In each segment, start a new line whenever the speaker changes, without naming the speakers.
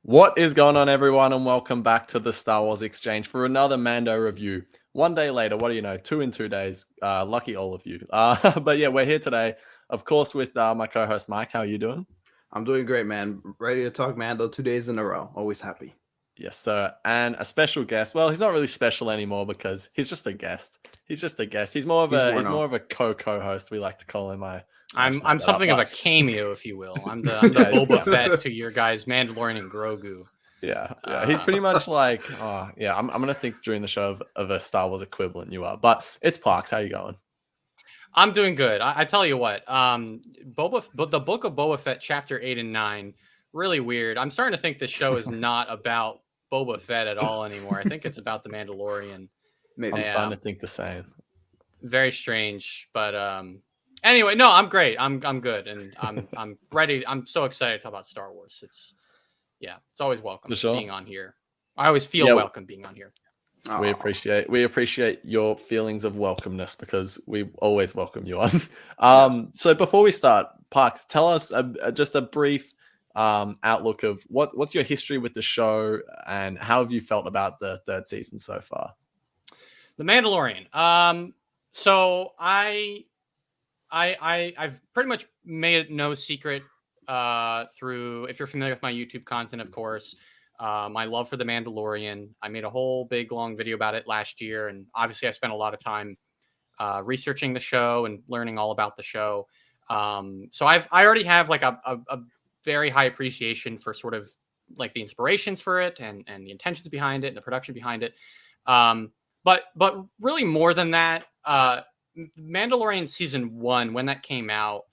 What is going on, everyone, and welcome back to the Star Wars Exchange for another Mando review. One day later, what do you know? 2 in 2 days. Lucky all of you. But yeah, we're here today, of course, with my co-host Mike. How are you doing?
I'm doing great, man. Ready to talk Mando 2 days in a row. Always happy.
Yes, sir. And a special guest. Well, he's not really special anymore because he's just a guest. He's just a guest. He's more of
He's
a
worn off.
co-host. We like to call him. I just
I'm
made that up,
something of a
but
cameo, if you will. I'm the
yeah,
Boba
yeah.
Fett to your guys Mandalorian and Grogu.
Yeah. He's pretty much like, I'm gonna think during the show of a Star Wars equivalent you are. But it's Parks. How you going?
I'm doing good. I tell you what, the book of Boba Fett, chapter 8 and 9, really weird. I'm starting to think this show is not about Boba Fett at all anymore. I think it's about the Mandalorian.
Maybe.
I'm starting to think the same.
Very strange, but anyway, no, I'm great. I'm good, and I'm ready. I'm so excited to talk about Star Wars. It's always welcome
For sure.
being on here. I always feel
Yeah.
welcome being on here.
We
Aw.
appreciate your feelings of welcomeness because we always welcome you on.
Yes.
So before we start, Parks, tell us just a brief outlook of what's your history with the show and how have you felt about the third season so far?
The Mandalorian. So I've pretty much made it no secret through, if you're familiar with my YouTube content, of course, my love for the Mandalorian. I made a whole big long video about it last year, and obviously I spent a lot of time researching the show and learning all about the show. So I already have like a very high appreciation for sort of like the inspirations for it and the intentions behind it and the production behind it. But really more than that, Mandalorian season 1, when that came out,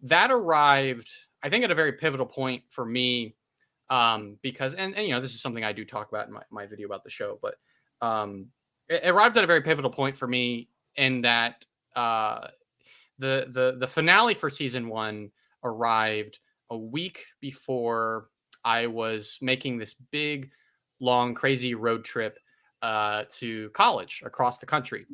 that arrived, I think, at a very pivotal point for me, because and you know, this is something I do talk about in my video about the show, but it arrived at a very pivotal point for me in that the finale for season 1 arrived a week before I was making this big, long, crazy road trip to college across the country.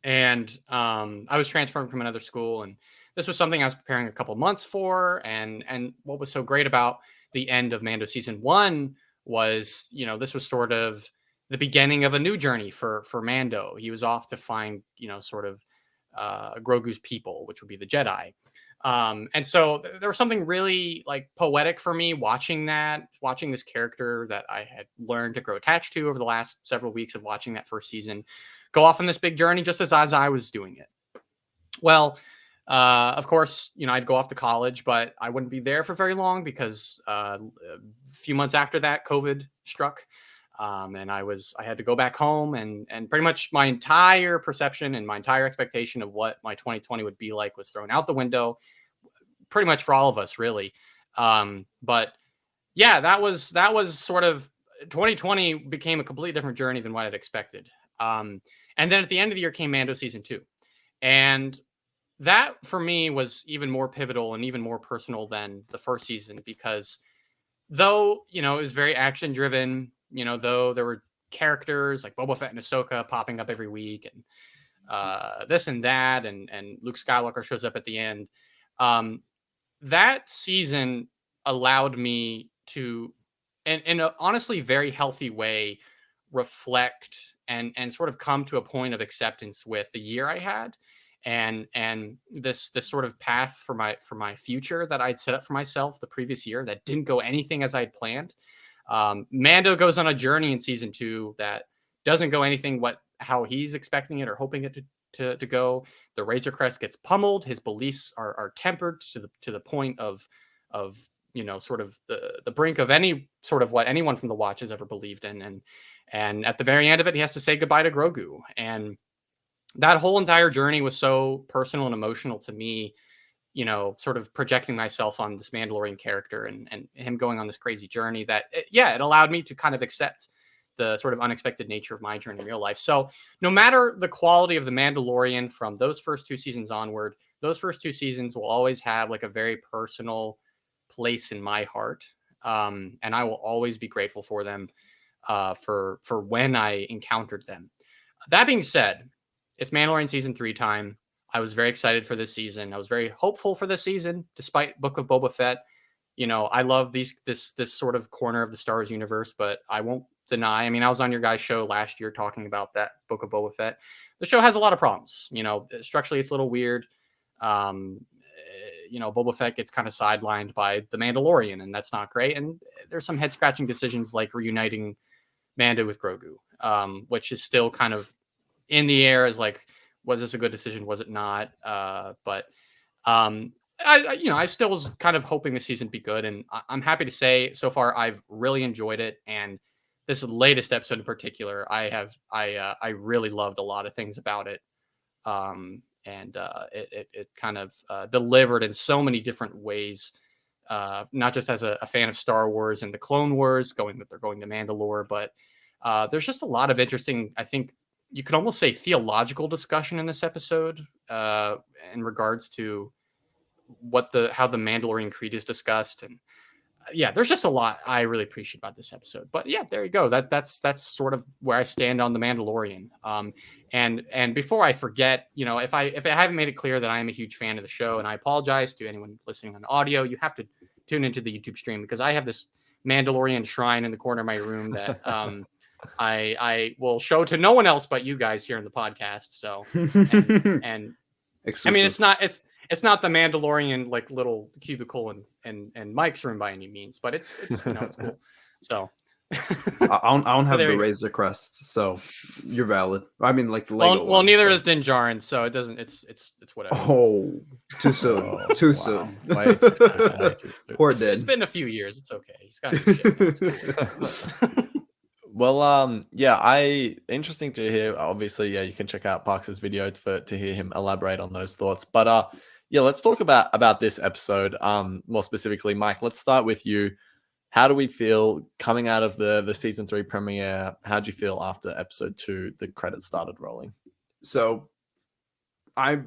And I was transferring from another school, and this was something I was preparing a couple months for. And what was so great about the end of Mando season 1 was, you know, this was sort of the beginning of a new journey for Mando. He was off to find, you know, sort of Grogu's people, which would be the Jedi. And so there was something really like poetic for me watching this character that I had learned to grow attached to over the last several weeks of watching that first season go off on this big journey just as I was doing it. Well, of course, you know, I'd go off to college, but I wouldn't be there for very long because a few months after that, COVID struck. And I had to go back home, and pretty much my entire perception and my entire expectation of what my 2020 would be like was thrown out the window, pretty much for all of us, really. But yeah, that was sort of 2020 became a completely different journey than what I'd expected. And then at the end of the year came Mando season 2, and that for me was even more pivotal and even more personal than the first season, because though, you know, it was very action driven, you know, though there were characters like Boba Fett and Ahsoka popping up every week and this and that, and Luke Skywalker shows up at the end. That season allowed me to, in a honestly very healthy way, reflect and sort of come to a point of acceptance with the year I had, and this sort of path for my future that I'd set up for myself the previous year that didn't go anything as I'd planned. Mando goes on a journey in season 2 that doesn't go anything how he's expecting it or hoping it to go. The Razor Crest gets pummeled. His beliefs are tempered to the point of you know, sort of the brink of any sort of what anyone from the Watch has ever believed in. And at the very end of it, he has to say goodbye to Grogu. And that whole entire journey was so personal and emotional to me, you know, sort of projecting myself on this Mandalorian character and him going on this crazy journey that, it allowed me to kind of accept the sort of unexpected nature of my journey in real life. So no matter the quality of the Mandalorian from those first 2 seasons onward, those first 2 seasons will always have like a very personal place in my heart. And I will always be grateful for them for when I encountered them. That being said, it's Mandalorian season 3 time. I was very excited for this season. I was very hopeful for this season, despite Book of Boba Fett I love this sort of corner of the Star Wars universe, but I won't deny. I mean, I was on your guys' show last year talking about that Book of Boba Fett. The show has a lot of problems. Structurally, it's a little weird. Boba Fett gets kind of sidelined by the Mandalorian, and that's not great. And there's some head scratching decisions like reuniting Mando with Grogu, which is still kind of in the air as like, was this a good decision? Was it not? But I still was kind of hoping the season be good, and I'm happy to say so far I've really enjoyed it. And this latest episode in particular, I really loved a lot of things about it. It kind of delivered in so many different ways. Not just as a fan of Star Wars and the Clone Wars, they're going to Mandalore, but there's just a lot of interesting, I think you could almost say, theological discussion in this episode in regards to how the Mandalorian Creed is discussed. And there's just a lot I really appreciate about this episode. But yeah, there you go. That's sort of where I stand on the Mandalorian. And before I forget, if I haven't made it clear that I am a huge fan of the show, and I apologize to anyone listening on audio, you have to tune into the YouTube stream because I have this Mandalorian shrine in the corner of my room that I will show to no one else but you guys here in the podcast. So and I mean, it's not the Mandalorian like little cubicle and Mike's room by any means, but it's it's cool. So
I don't have the Razor Crest, so you're valid. I mean, like the Lego.
Well, neither does Din Djarin, so it doesn't. It's whatever.
Oh, too soon. Too soon.
Way too soon.
Poor Din.
It's been a few years. It's okay. He's got shit.
Well, interesting to hear. Obviously, you can check out Parks' video to hear him elaborate on those thoughts. But let's talk about this episode. More specifically, Mike, let's start with you. How do we feel coming out of the season 3 premiere? How do you feel after episode 2, the credits started rolling?
So I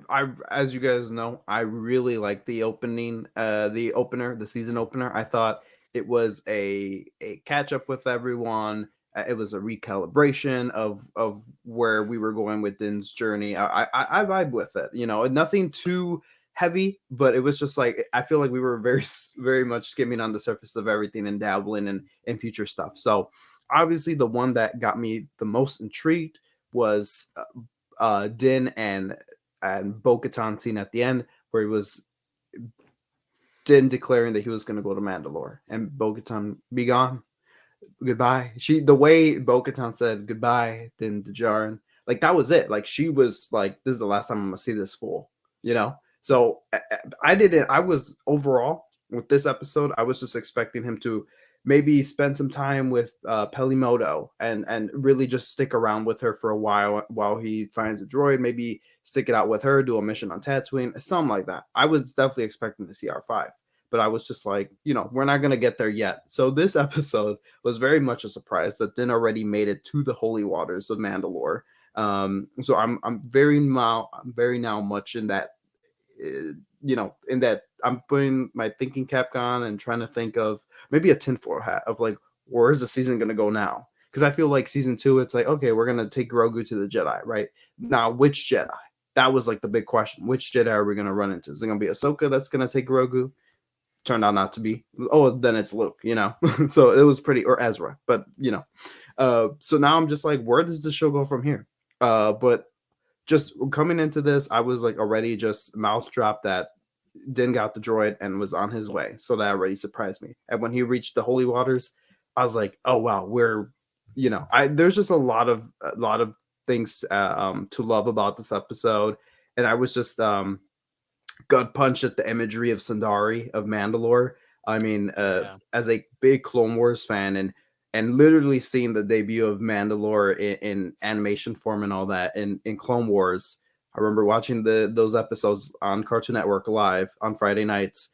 as you guys know, I really like the opening, the season opener. I thought it was a catch up with everyone. It was a recalibration of where we were going with Din's journey. I vibe with it, nothing too heavy, but it was just like, I feel like we were very, very much skimming on the surface of everything and dabbling in future stuff. So obviously the one that got me the most intrigued was Din and Bo-Katan scene at the end, where he was Din declaring that he was going to go to Mandalore and Bo-Katan be gone. Goodbye. The way Bo-Katan said goodbye, Din Djarin, like that was it. Like she was like, this is the last time I'm going to see this fool, So I was overall with this episode, I was just expecting him to maybe spend some time with Pelimoto and really just stick around with her for a while he finds a droid, maybe stick it out with her, do a mission on Tatooine, something like that. I was definitely expecting to see R5, but I was just like, we're not going to get there yet. So this episode was very much a surprise that Din already made it to the holy waters of Mandalore. So I'm very now much in that, in that I'm putting my thinking cap on and trying to think of maybe a tinfoil hat of like, where is the season going to go now? Because I feel like season 2, it's like, okay, we're going to take Grogu to the Jedi, right? Now, which Jedi? That was like the big question. Which Jedi are we going to run into? Is it going to be Ahsoka that's going to take Grogu? Turned out not to be. Oh, then it's Luke, So it was pretty, or Ezra, but so now I'm just like, where does the show go from here? But just coming into this, I was like already just mouth dropped that Din got the droid and was on his way. So that already surprised me. And when he reached the holy waters, I was like, oh wow, there's just a lot of things to love about this episode. And I was just gut punched at the imagery of Sundari of Mandalore. I mean, as a big Clone Wars fan and literally seeing the debut of Mandalore in animation form and all that in Clone Wars. I remember watching those episodes on Cartoon Network live on Friday nights,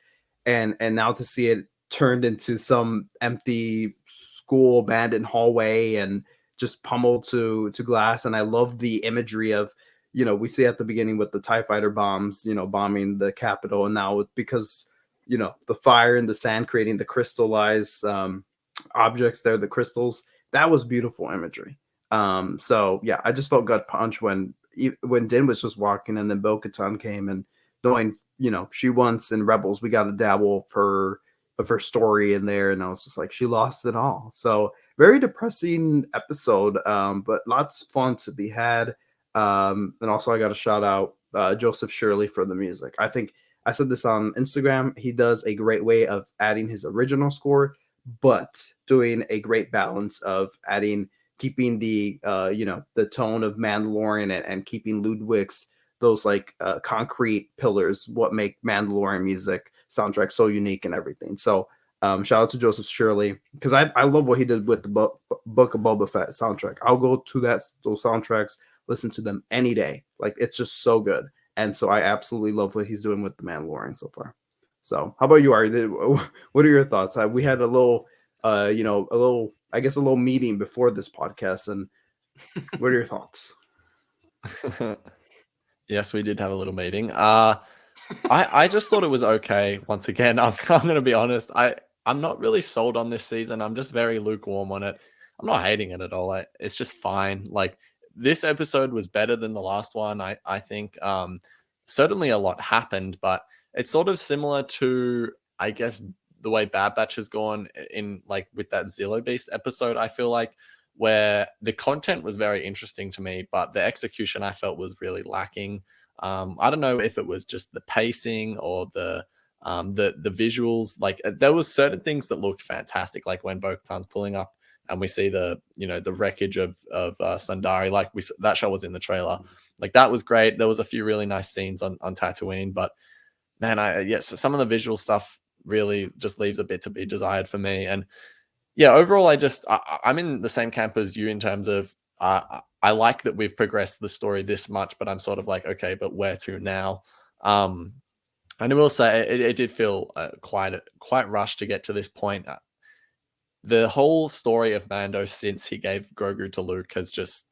and now to see it turned into some empty school abandoned hallway and just pummeled to glass. And I love the imagery of, we see at the beginning with the TIE fighter bombs, bombing the Capitol, and now because the fire and the sand creating the crystallized objects there, the crystals, that was beautiful imagery. So yeah, I just felt gut punch when Din was just walking and then Bo-Katan came, and knowing she wants in Rebels we got to dabble for her story in there, and I was just like, she lost it all. So very depressing episode, but lots of fun to be had. And also I got to shout out Joseph Shirley for the music. I think I said this on Instagram. He does a great way of adding his original score, but doing a great balance of keeping the the tone of Mandalorian, and keeping Ludwig's those like concrete pillars, what make Mandalorian music soundtrack so unique and everything. So shout out to Joseph Shirley, because I love what he did with the Book of Boba Fett soundtrack. I'll go to those soundtracks, listen to them any day. Like, it's just so good. And so I absolutely love what he's doing with the Mandalorian so far. So how about you, Ari? What are your thoughts? We had a little, a little meeting before this podcast, and what are your thoughts?
Yes, we did have a little meeting. I just thought it was okay. Once again, I'm going to be honest. I'm not really sold on this season. I'm just very lukewarm on it. I'm not hating it at all. It's just fine. Like, this episode was better than the last one. I think certainly a lot happened, but it's sort of similar to, I guess, the way Bad Batch has gone in, like, with that Zillow Beast episode. I feel like, where the content was very interesting to me, but the execution I felt was really lacking. I don't know if it was just the pacing or the visuals. Like, there was certain things that looked fantastic, like when Bo-Katan's pulling up and we see the wreckage of Sundari. Like, that shot was in the trailer. Like, that was great. There was a few really nice scenes on Tatooine, but man, so some of the visual stuff really just leaves a bit to be desired for me. And yeah, overall, I'm in the same camp as you in terms of I like that we've progressed the story this much, but I'm sort of like, okay, but where to now? And I will say it did feel quite rushed to get to this point. The whole story of Mando since he gave Grogu to Luke has just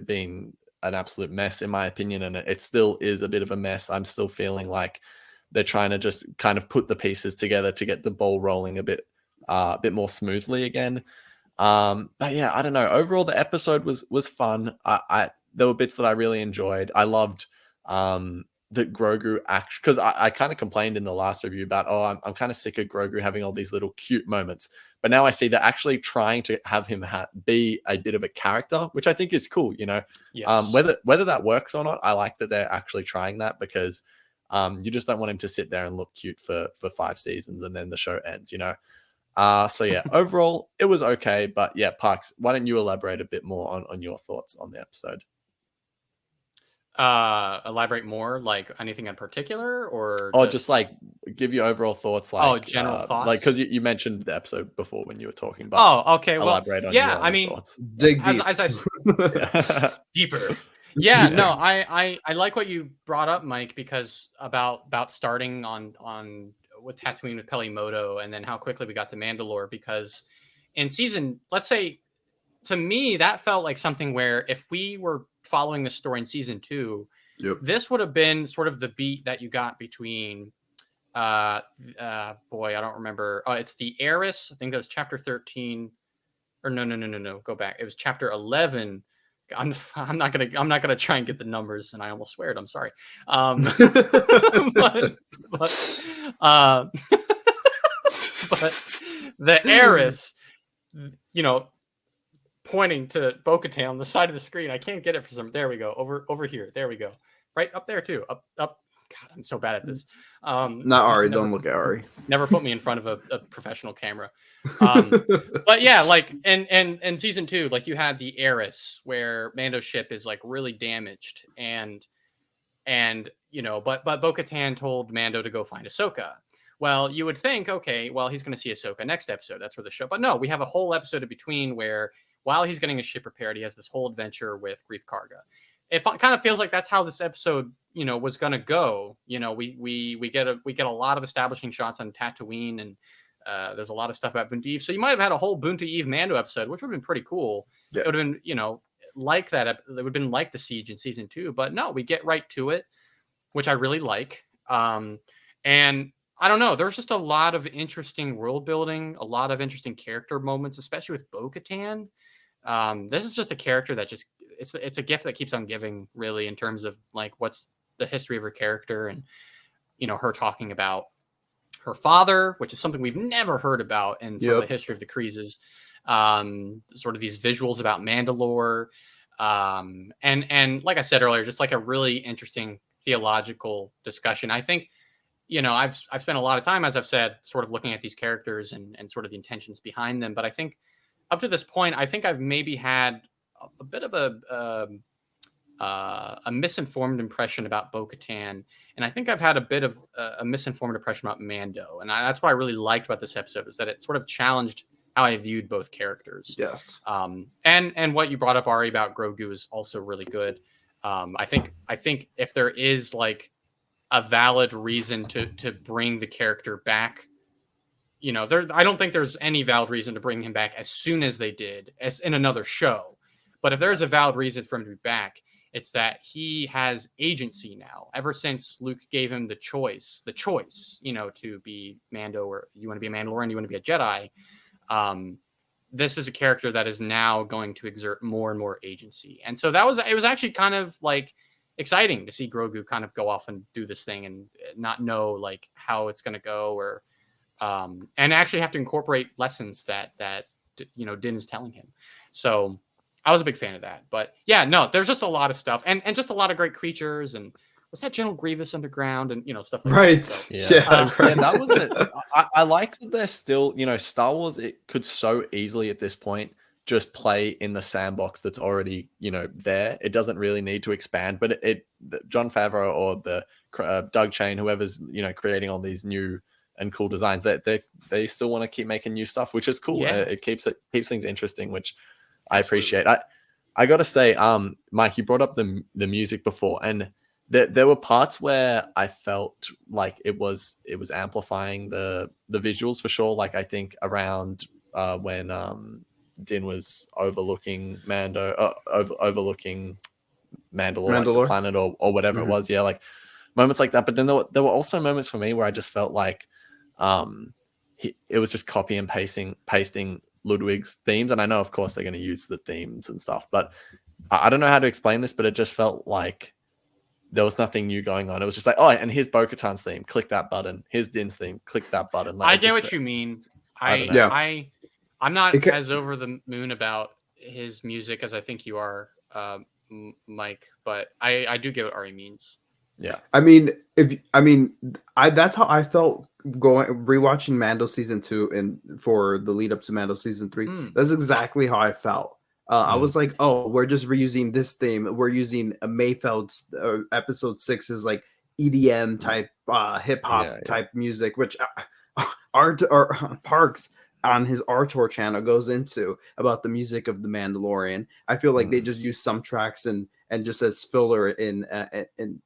been an absolute mess, in my opinion, and it still is a bit of a mess. I'm still feeling like they're trying to just kind of put the pieces together to get the ball rolling a bit more smoothly again. But yeah, I don't know. Overall, the episode was fun. There were bits that I really enjoyed. I loved that Grogu actually, because I kind of complained in the last review about, I'm kind of sick of Grogu having all these little cute moments. But now I see they're actually trying to have him be a bit of a character, which I think is cool.
Yes.
Whether that works or not, I like that they're actually trying that, because you just don't want him to sit there and look cute for 5 seasons and then the show ends. So yeah, overall it was okay, but yeah, Parks, why don't you elaborate a bit more on your thoughts on the episode?
Elaborate more, like anything in particular, or
just like give your overall thoughts, like
general thoughts,
like, because you mentioned the episode before when you were talking, but
okay, well,
elaborate on
yeah,
your
I mean,
thoughts.
Dig deep.
as I deeper. Yeah, no, I like what you brought up, Mike, because about starting on with Tatooine with Pelimoto, and then how quickly we got to Mandalore, because in season, let's say, to me, that felt like something where if we were following the story in season 2, this would have been sort of the beat that you got between boy, I don't remember. It's the Heiress. I think it was chapter 13. Or no. Go back. It was chapter 11. I'm not gonna try and get the numbers, and I almost swear it. I'm sorry. But the Heiress, pointing to Bo-Katan on the side of the screen. I can't get it for some. There we go. Over here. There we go. Right up there too. Up. God, I'm so bad at this.
Not Ari. Don't look at Ari.
Never put me in front of a professional camera. But yeah, like in season 2, like, you had the Heiress, where Mando's ship is like really damaged, and but Bo-Katan told Mando to go find Ahsoka. Well, you would think, okay, well, he's going to see Ahsoka next episode. That's where the show. But no, we have a whole episode in between where, while he's getting his ship repaired, he has this whole adventure with Grief Karga. It kind of feels like that's how this episode, was going to go. We get a lot of establishing shots on Tatooine, and there's a lot of stuff about Boonta Eve. So you might have had a whole Boonta Eve Mando episode, which would have been pretty cool.
Yeah.
It would have been, like that. It would have been like the Siege in season 2. But no, we get right to it, which I really like. And I don't know. There's just a lot of interesting world building, a lot of interesting character moments, especially with Bo-Katan. This is just a character that just it's a gift that keeps on giving, really, in terms of like what's the history of her character, and her talking about her father, which is something we've never heard about in sort of the history of the Kreeses. Sort of these visuals about Mandalore. And like I said earlier, just like a really interesting theological discussion. I think, I've spent a lot of time, as I've said, sort of looking at these characters and sort of the intentions behind them. But I think up to this point, I think I've maybe had a bit of a misinformed impression about Bo-Katan, and I think I've had a bit of a misinformed impression about Mando, and that's what I really liked about this episode, is that it sort of challenged how I viewed both characters.
Yes.
And what you brought up, Ari, about Grogu is also really good. I think if there is like a valid reason to bring the character back, I don't think there's any valid reason to bring him back as soon as they did, as in another show. But if there's a valid reason for him to be back, it's that he has agency now. Ever since Luke gave him the choice, to be Mando, or you want to be a Mandalorian, you want to be a Jedi. This is a character that is now going to exert more and more agency. And so it was actually kind of like exciting to see Grogu kind of go off and do this thing and not know like how it's going to go, or and actually have to incorporate lessons that Din is telling him. So I was a big fan of that. But yeah, no, there's just a lot of stuff, and just a lot of great creatures. And what's that, General Grievous underground, and stuff like
right.
that. So,
Yeah,
that was it. I like that they're still, Star Wars, it could so easily at this point just play in the sandbox that's already, there. It doesn't really need to expand, but Jon Favreau or the Doug Chain, whoever's, creating all these new and cool designs, they still want to keep making new stuff, which is cool.
Yeah.
It keeps things interesting, which I appreciate. I got to say, Mike, you brought up the music before, and there were parts where I felt like it was amplifying the visuals for sure. Like I think around when Din was overlooking overlooking Mandalore, like the planet or whatever it was. Yeah, like moments like that. But then there were also moments for me where I just felt like it was just copy and pasting Ludwig's themes. And I know, of course, they're going to use the themes and stuff, but I don't know how to explain this, but it just felt like there was nothing new going on. It was just like, oh, and here's Bo-Katan's theme, click that button. Here's Din's theme, click that button. Like,
I get what you mean. I'm not as over the moon about his music as I think you are, Mike, but I do get what Ari means.
Yeah.
That's how I felt rewatching Mando season 2 and for the lead up to Mando season 3. That's exactly how I felt. I was like, oh, we're just reusing this theme. We're using Mayfeld's episode 6 is like EDM type, hip hop type music, which Parks on his ArTorr channel goes into about the music of the Mandalorian. I feel like they just use some tracks and just as filler in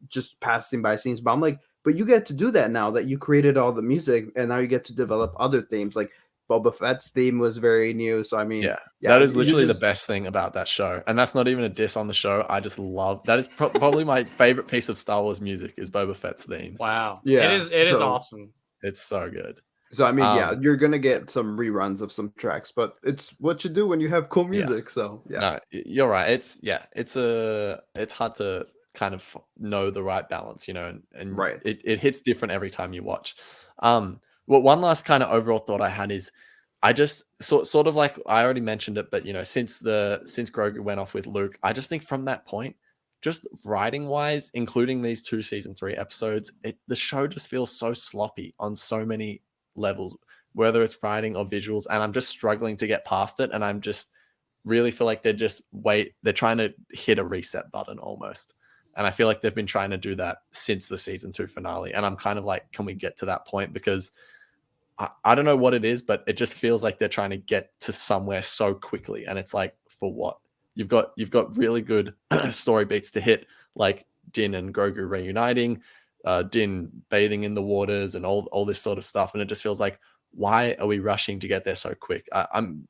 just passing by scenes. But I'm like, but you get to do that now that you created all the music, and now you get to develop other themes. Like Boba Fett's theme was very new. So I mean,
that is literally the best thing about that show, and that's not even a diss on the show. I just love that. Is probably my favorite piece of Star Wars music is Boba Fett's theme.
Wow, it is awesome.
It's so good.
So I mean, you're gonna get some reruns of some tracks, but it's what you do when you have cool music. So
no, you're right. It's hard to kind of know the right balance, and
right.
It hits different every time you watch. One last kind of overall thought I had is, I just sort of like I already mentioned it, but since Grogu went off with Luke, I just think from that point, just writing wise, including these 2 season 3 episodes, the show just feels so sloppy on so many levels, whether it's writing or visuals, and I'm just struggling to get past it. And I'm just really feel like they're trying to hit a reset button almost. And I feel like they've been trying to do that since the season 2 finale. And I'm kind of like, can we get to that point? Because I don't know what it is, but it just feels like they're trying to get to somewhere so quickly. And it's like, for what? You've got really good story beats to hit, like Din and Grogu reuniting, Din bathing in the waters, and all this sort of stuff. And it just feels like, why are we rushing to get there so quick? I'm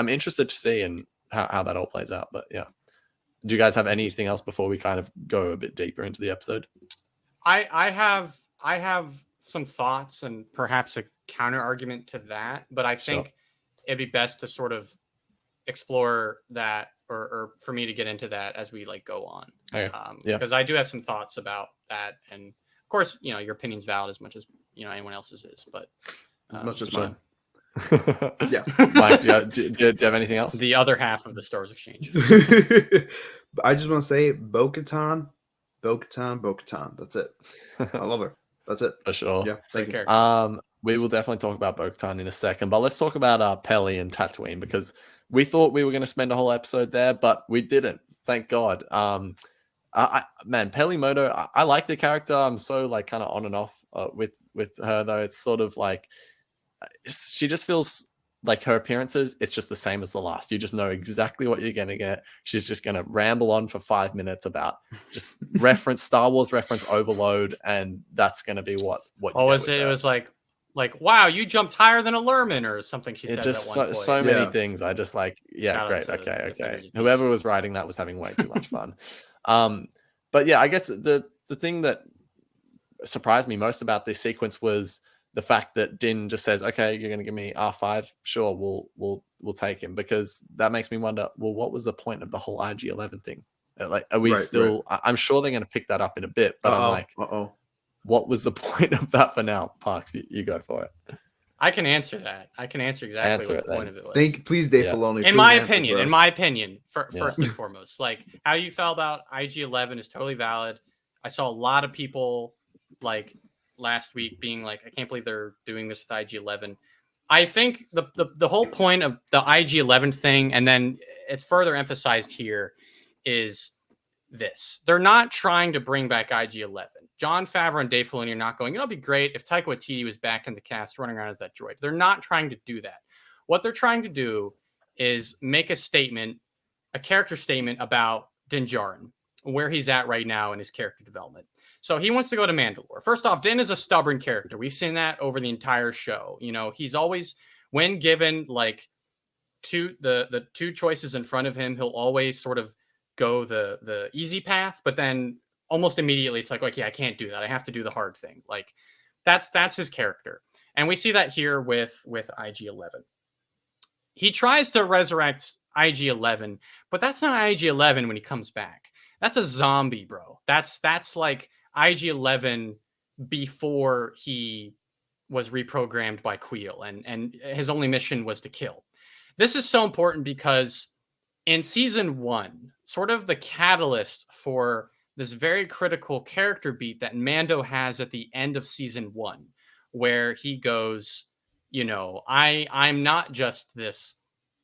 interested to see and how that all plays out. But yeah, do you guys have anything else before we kind of go a bit deeper into the episode?
I have some thoughts and perhaps a counter argument to that, but I think it'd be best to sort of explore that, or for me to get into that as we like go on.
Okay.
Because I do have some thoughts about that, and of course, your opinion's valid as much as anyone else's is, but
As much as
sure.
mine. Yeah.
Mike, do you have anything else?
the other half of the Star Wars Exchange.
I just want to say Bo-Katan. That's it. I love her. That's it.
For sure.
Yeah. Thank you.
Character.
We will definitely talk about Bo-Katan in a second, but let's talk about Peli and Tatooine, because we thought we were going to spend a whole episode there, but we didn't. Thank God. Man, Peli Motto, I like the character. I'm so like kind of on and off with her, though. It's sort of like she just feels like her appearances, it's just the same as the last. You just know exactly what you're going to get. She's just going to ramble on for 5 minutes about just Star Wars reference overload, and that's going to be what you get with
It
her.
was like, wow, you jumped higher than a Lerman or something she said
It just
at one point.
so many things. I just like, yeah,
Shout
great.
out to
Okay. Whoever was writing that was having way too much fun. But yeah, I guess the thing that surprised me most about this sequence was the fact that Din just says, okay, you're going to give me R5. Sure. We'll take him, because that makes me wonder, well, what was the point of the whole IG-11 thing? Like, are we still, right. I'm sure they're going to pick that up in a bit, but I'm like, what was the point of that for now? Parks, you go for it.
I can answer that. I can answer exactly what the point of it was.
Please, Dave Filoni.
In my opinion, first and foremost, like how you felt about IG-11 is totally valid. I saw a lot of people like last week being like, I can't believe they're doing this with IG-11. I think the whole point of the IG-11 thing, and then it's further emphasized here, is this. They're not trying to bring back IG-11. Jon Favreau and Dave Filoni are not going, it'll be great if Taika Waititi was back in the cast running around as that droid. They're not trying to do that. What they're trying to do is make a statement, a character statement about Din Djarin, where he's at right now in his character development. So he wants to go to Mandalore. First off, Din is a stubborn character. We've seen that over the entire show. He's always, when given like the two choices in front of him, he'll always sort of go the easy path, but then almost immediately it's like, okay, I can't do that. I have to do the hard thing. Like that's his character. And we see that here with IG-11. He tries to resurrect IG-11, but that's not IG-11 when he comes back. That's a zombie, bro. That's like IG-11 before he was reprogrammed by Queel, and his only mission was to kill. This is so important because in season 1, sort of the catalyst for this very critical character beat that Mando has at the end of season 1, where he goes, I'm not just this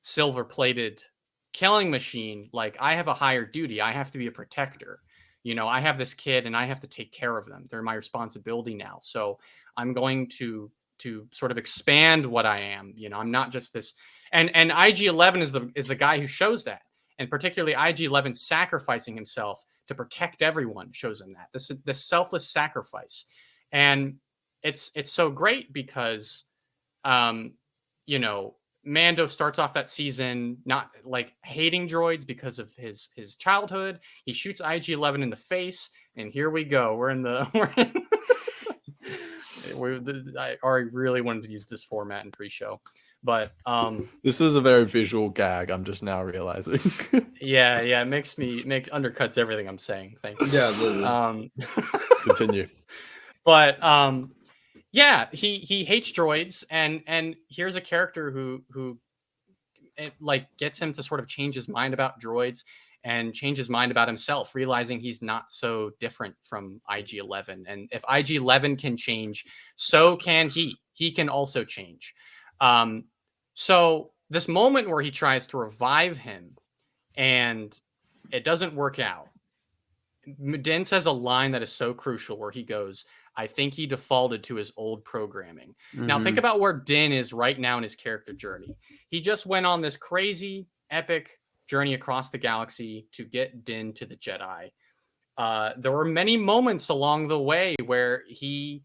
silver-plated killing machine. Like, I have a higher duty. I have to be a protector. I have this kid and I have to take care of them. They're my responsibility now. So I'm going to sort of expand what I am. I'm not just this. And IG-11 is the guy who shows that. And particularly IG-11 sacrificing himself to protect everyone shows him that. This selfless sacrifice. And it's so great because, Mando starts off that season not like hating droids because of his childhood. He shoots IG-11 in the face, and here we go. I already really wanted to use this format in pre-show, but
this is a very visual gag. I'm just now realizing.
yeah, it undercuts everything I'm saying. Thank you.
Yeah, literally.
Continue.
But yeah, he hates droids, and here's a character who it like gets him to sort of change his mind about droids and change his mind about himself, realizing he's not so different from IG-11. And if IG-11 can change, so can he. He can also change. So this moment where he tries to revive him and it doesn't work out, Din says a line that is so crucial where he goes, I think he defaulted to his old programming. Mm-hmm. Now think about where Din is right now in his character journey. He just went on this crazy, epic journey across the galaxy to get Din to the Jedi. There were many moments along the way where he,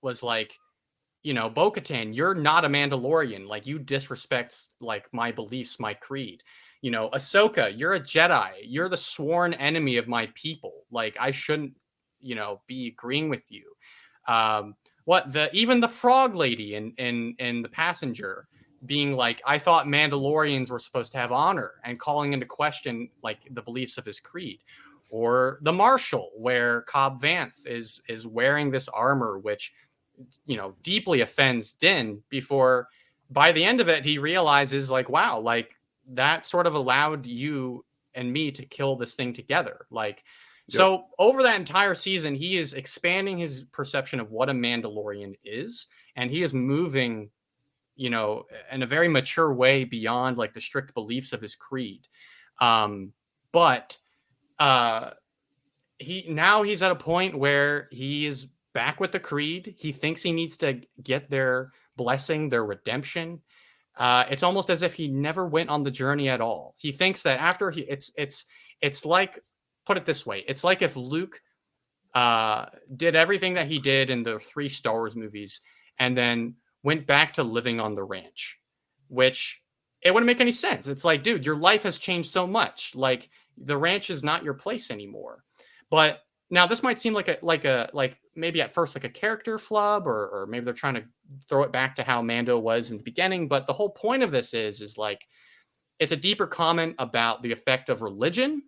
was like, Bo-Katan, you're not a Mandalorian. Like, you disrespect like my beliefs, my creed. Ahsoka, you're a Jedi. You're the sworn enemy of my people. Like, I shouldn't, be agreeing with you. Even the frog lady in The Passenger being like, I thought Mandalorians were supposed to have honor, and calling into question like the beliefs of his creed. Or the Marshal, where Cobb Vanth is wearing this armor, which deeply offends Din before by the end of it, he realizes like, wow, like that sort of allowed you and me to kill this thing together. Like, so over that entire season, he is expanding his perception of what a Mandalorian is, and he is moving, in a very mature way beyond like the strict beliefs of his creed. But he's at a point where he is back with the creed. He thinks he needs to get their blessing, their redemption. It's almost as if he never went on the journey at all. He thinks that after it's like, put it this way, it's like if Luke did everything that he did in the 3 Star Wars movies and then went back to living on the ranch, which it wouldn't make any sense. It's like, dude, your life has changed so much. Like the ranch is not your place anymore. But now this might seem like maybe at first like a character flub, or maybe they're trying to throw it back to how Mando was in the beginning. But the whole point of this is like, it's a deeper comment about the effect of religion.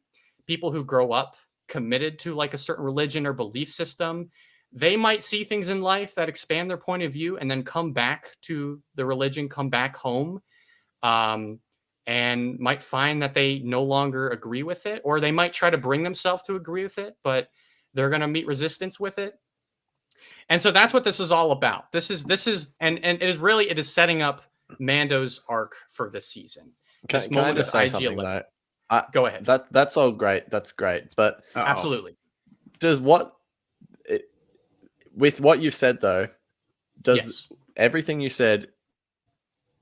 People who grow up committed to like a certain religion or belief system, they might see things in life that expand their point of view and then come back to the religion, come back home, and might find that they no longer agree with it, or they might try to bring themselves to agree with it, but they're going to meet resistance with it. And so that's what this is all about. This is and it is setting up Mando's arc for this season.
Can I just say something though?
Go ahead.
That's all great. That's great. But
absolutely.
With what you've said though,
yes.
Everything you said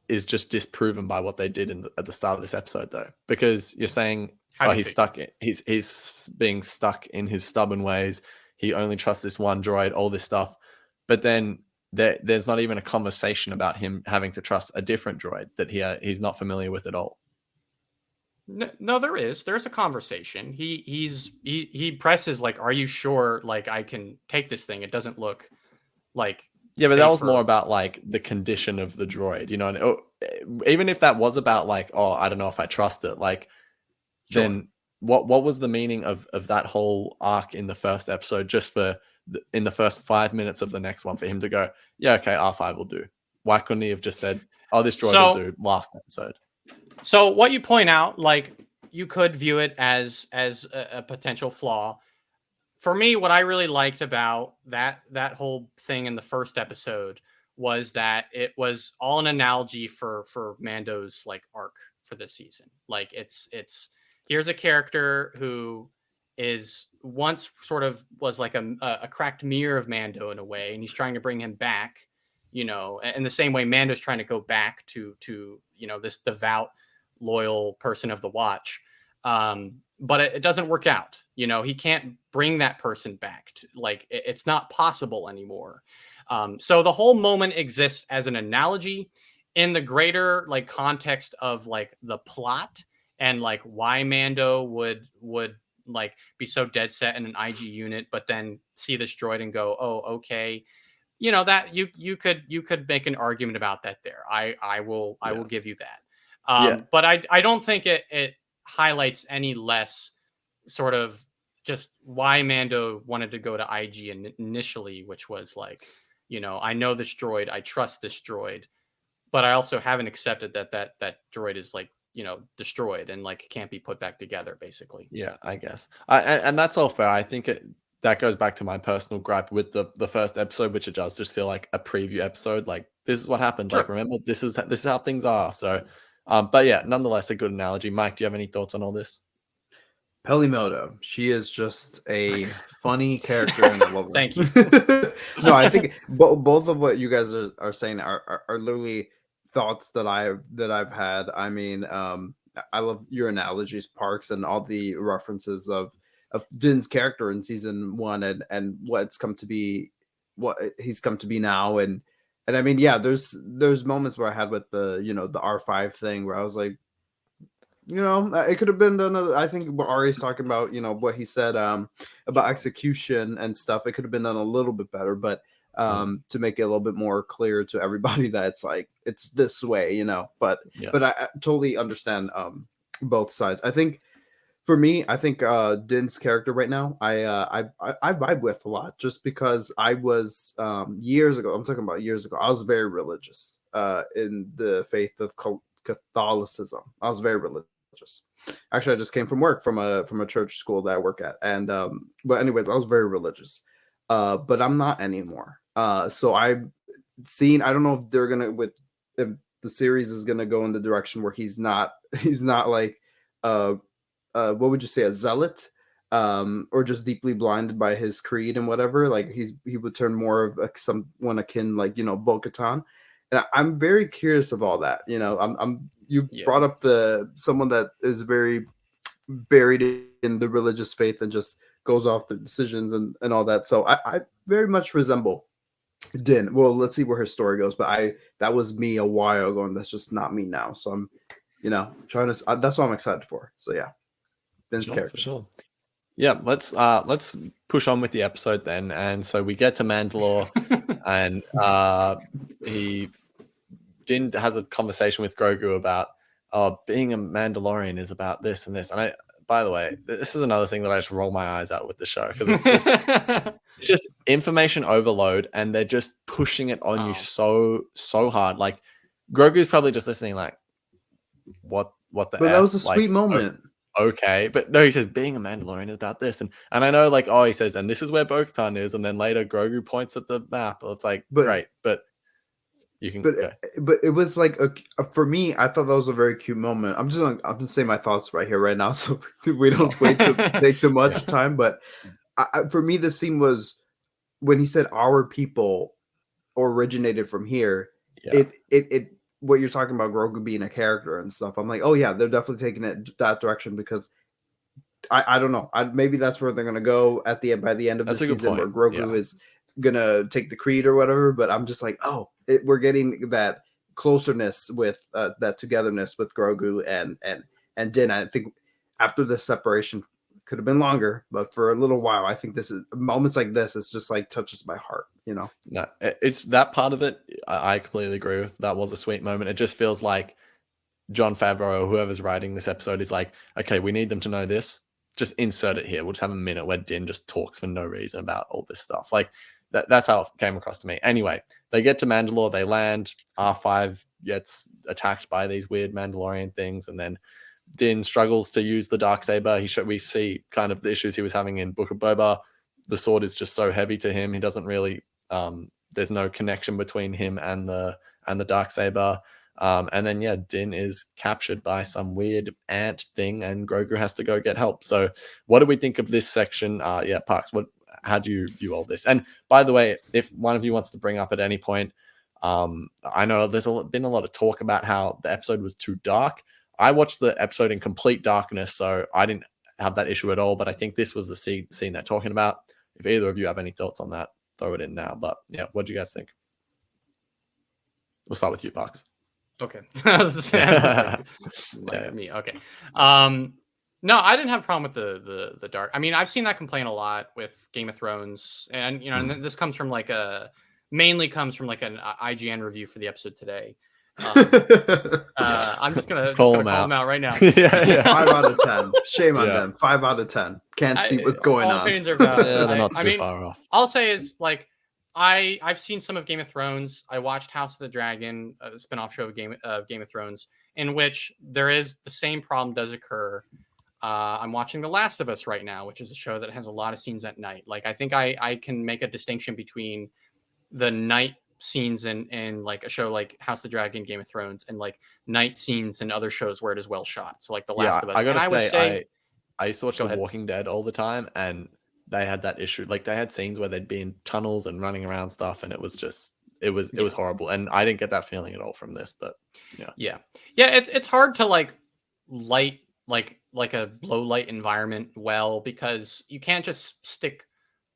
is just disproven by what they did at the start of this episode though? Because you're saying he's being stuck in his stubborn ways. He only trusts this one droid, all this stuff. But then there's not even a conversation about him having to trust a different droid that he's not familiar with at all.
No, there is. There's a conversation. He presses like, "Are you sure? Like, I can take this thing? It doesn't look like."
Yeah, but that was more about like the condition of the droid, even if that was about like, oh, I don't know if I trust it. Like, sure. Then what was the meaning of that whole arc in the first episode? Just in the first 5 minutes of the next one, for him to go, yeah, okay, R5 will do. Why couldn't he have just said, oh, this droid will do last episode?
So what you point out, like, you could view it as a potential flaw. For me, what I really liked about that whole thing in the first episode was that it was all an analogy for Mando's like arc for this season. Like it's here's a character who is once sort of was like a cracked mirror of Mando in a way, and he's trying to bring him back, in the same way Mando's trying to go back to this devout, loyal person of the Watch. But it doesn't work out. He can't bring that person back. It's not possible anymore. So the whole moment exists as an analogy in the greater like context of like the plot and like why Mando would like be so dead set in an IG unit, but then see this droid and go, oh, okay. That you could make an argument about that there. I will give you that. But I don't think it highlights any less sort of just why Mando wanted to go to IG initially, which was like, I know this droid, I trust this droid, but I also haven't accepted that droid is like, destroyed and like can't be put back together, basically.
Yeah, I guess. And that's all fair. I think that goes back to my personal gripe with the first episode, which it does just feel like a preview episode. Like, this is what happened. Sure. Like, remember, this is how things are. So, but yeah, nonetheless, a good analogy. Mike, do you have any thoughts on all this?
Pelimoto, she is just a funny character and I love her.
Thank you.
No, I think both of what you guys are saying are literally thoughts that I've had. I mean, I love your analogies, Parks, and all the references of Din's character in season 1 and what he's come to be now. And I mean, yeah, there's moments where I had with the R5 thing where I was like, it could have been done. I think what Ari's talking about, what he said about execution and stuff, it could have been done a little bit better, but to make it a little bit more clear to everybody that it's like it's this way, but I totally understand both sides. I think For me, I think Din's character right now, I vibe with a lot, just because I was years ago. I'm talking about years ago. I was very religious in the faith of Catholicism. I was very religious. Actually, I just came from work from a church school that I work at, and but anyways, I was very religious. But I'm not anymore. So I've seen. I don't know if they're gonna if the series is gonna go in the direction where he's not like uh what would you say, a zealot, or just deeply blinded by his creed and whatever. Like he would turn more of like someone akin, like, you know, Bo-Katan. And I'm very curious of all that. You know, you brought up someone that is very buried in the religious faith and just goes off the decisions and all that. So I very much resemble Din. Well, let's see where her story goes. But that was me a while ago, and that's just not me now. So I'm, you know, trying to. That's what I'm excited for. So yeah. Ben's character.
For sure. Yeah, let's push on with the episode then. And so we get to Mandalore, and Din has a conversation with Grogu about being a Mandalorian is about this and this. And by the way, this is another thing that I just roll my eyes at with the show, because it's just information overload, and they're just pushing it on you so hard. Like Grogu's probably just listening, like, what the.
But that was a sweet moment.
Okay, but no, he says being a Mandalorian is about this, and I know, like, he says, and this is where Bo-Katan is, and then later Grogu points at the map. It's like, great, but you can.
But it was like for me, I thought that was a very cute moment. I'm just saying my thoughts right here, right now, so we don't wait to take too much time. But for me, the scene was when he said our people originated from here. Yeah. It what you're talking about, Grogu being a character and stuff. I'm like, oh yeah, they're definitely taking it that direction, because I don't know. Maybe that's where they're gonna go by the end of the season, where Grogu is gonna take the creed or whatever. But I'm just like, we're getting that closeness with that togetherness with Grogu and Din. I think after the separation could have been longer, but for a little while, I think this is moments like this. It's just like touches my heart, you know.
No, it's that part of it. I completely agree with. That was a sweet moment. It just feels like Jon Favreau or whoever's writing this episode is like, okay, we need them to know this. Just insert it here. We'll just have a minute where Din just talks for no reason about all this stuff. Like that's how it came across to me. Anyway, they get to Mandalore, they land. R5 gets attacked by these weird Mandalorian things, and then Din struggles to use the Darksaber. We see kind of the issues he was having in Book of Boba. The sword is just so heavy to him. He doesn't really. There's no connection between him and the Darksaber. And then Din is captured by some weird ant thing, and Grogu has to go get help. So, what do we think of this section? Parks, how do you view all this? And by the way, if one of you wants to bring up at any point, I know there's been a lot of talk about how the episode was too dark. I watched the episode in complete darkness, so I didn't have that issue at all. But I think this was the scene they're talking about. If either of you have any thoughts on that, throw it in now. But yeah, what do you guys think? We'll start with you, Parks.
Okay. Me. Okay. No, I didn't have a problem with the dark. I mean, I've seen that complaint a lot with Game of Thrones, and you know, and this comes from mainly comes from like an IGN review for the episode today. I'm just gonna call them out right now.
5 out of 10. Shame on them. 5 out of 10. Can't see what's going on.
Opinions are valid.
They're not too far off.
I'll say is like I've seen some of Game of Thrones. I watched House of the Dragon, a spinoff show of Game of Thrones, in which there is the same problem does occur. I'm watching The Last of Us right now, which is a show that has a lot of scenes at night. Like I think I can make a distinction between the night scenes in like a show like House of the Dragon, Game of Thrones, and like night scenes in other shows where it is well shot. So like The Last of Us.
I gotta say, I used to watch The Walking Dead all the time, and they had that issue. Like they had scenes where they'd be in tunnels and running around stuff, and it was just it was horrible. And I didn't get that feeling at all from this. But yeah.
It's hard to like light like a low light environment well, because you can't just stick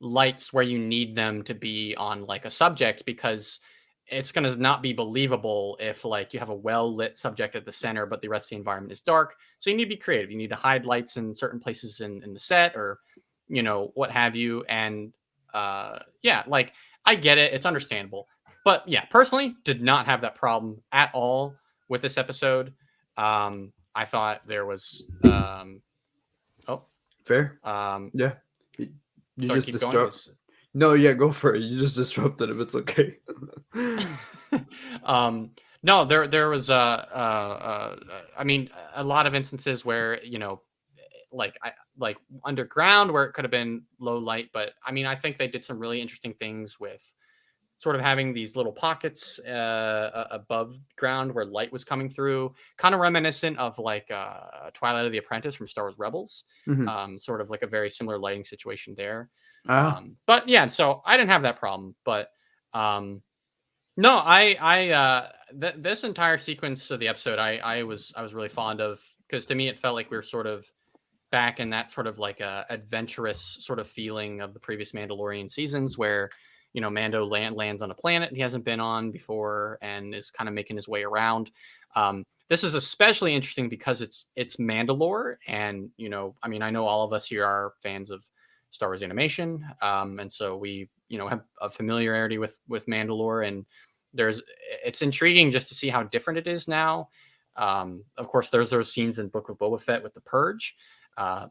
lights where you need them to be on like a subject, because it's going to not be believable if like you have a well lit subject at the center but the rest of the environment is dark. So you need to be creative. You need to hide lights in certain places in the set, or you know, what have you. And like I get it, it's understandable. But yeah, personally did not have that problem at all with this episode. I thought there was Oh,
Fair.
um,
Yeah. You
sorry,
just
keep going.
disrupt. No, yeah, go for it. You just disrupted him. It's okay.
No, there was I mean, a lot of instances where like underground where it could have been low light, but I mean, I think they did some really interesting things with sort of having these little pockets above ground where light was coming through, kind of reminiscent of like Twilight of the Apprentice from Star Wars Rebels.
Mhm.
Sort of like a very similar lighting situation there.
Ah,
But yeah, so I didn't have that problem, but no, this entire sequence of the episode, I was really fond of, because to me it felt like we were sort of back in that sort of like a adventurous sort of feeling of the previous Mandalorian seasons, where Mando lands on a planet he hasn't been on before and is kind of making his way around. This is especially interesting because it's Mandalore, and I mean, I know all of us here are fans of Star Wars animation, and so we have a familiarity with Mandalore, and it's intriguing just to see how different it is now. Of course, there's those scenes in Book of Boba Fett with the Purge.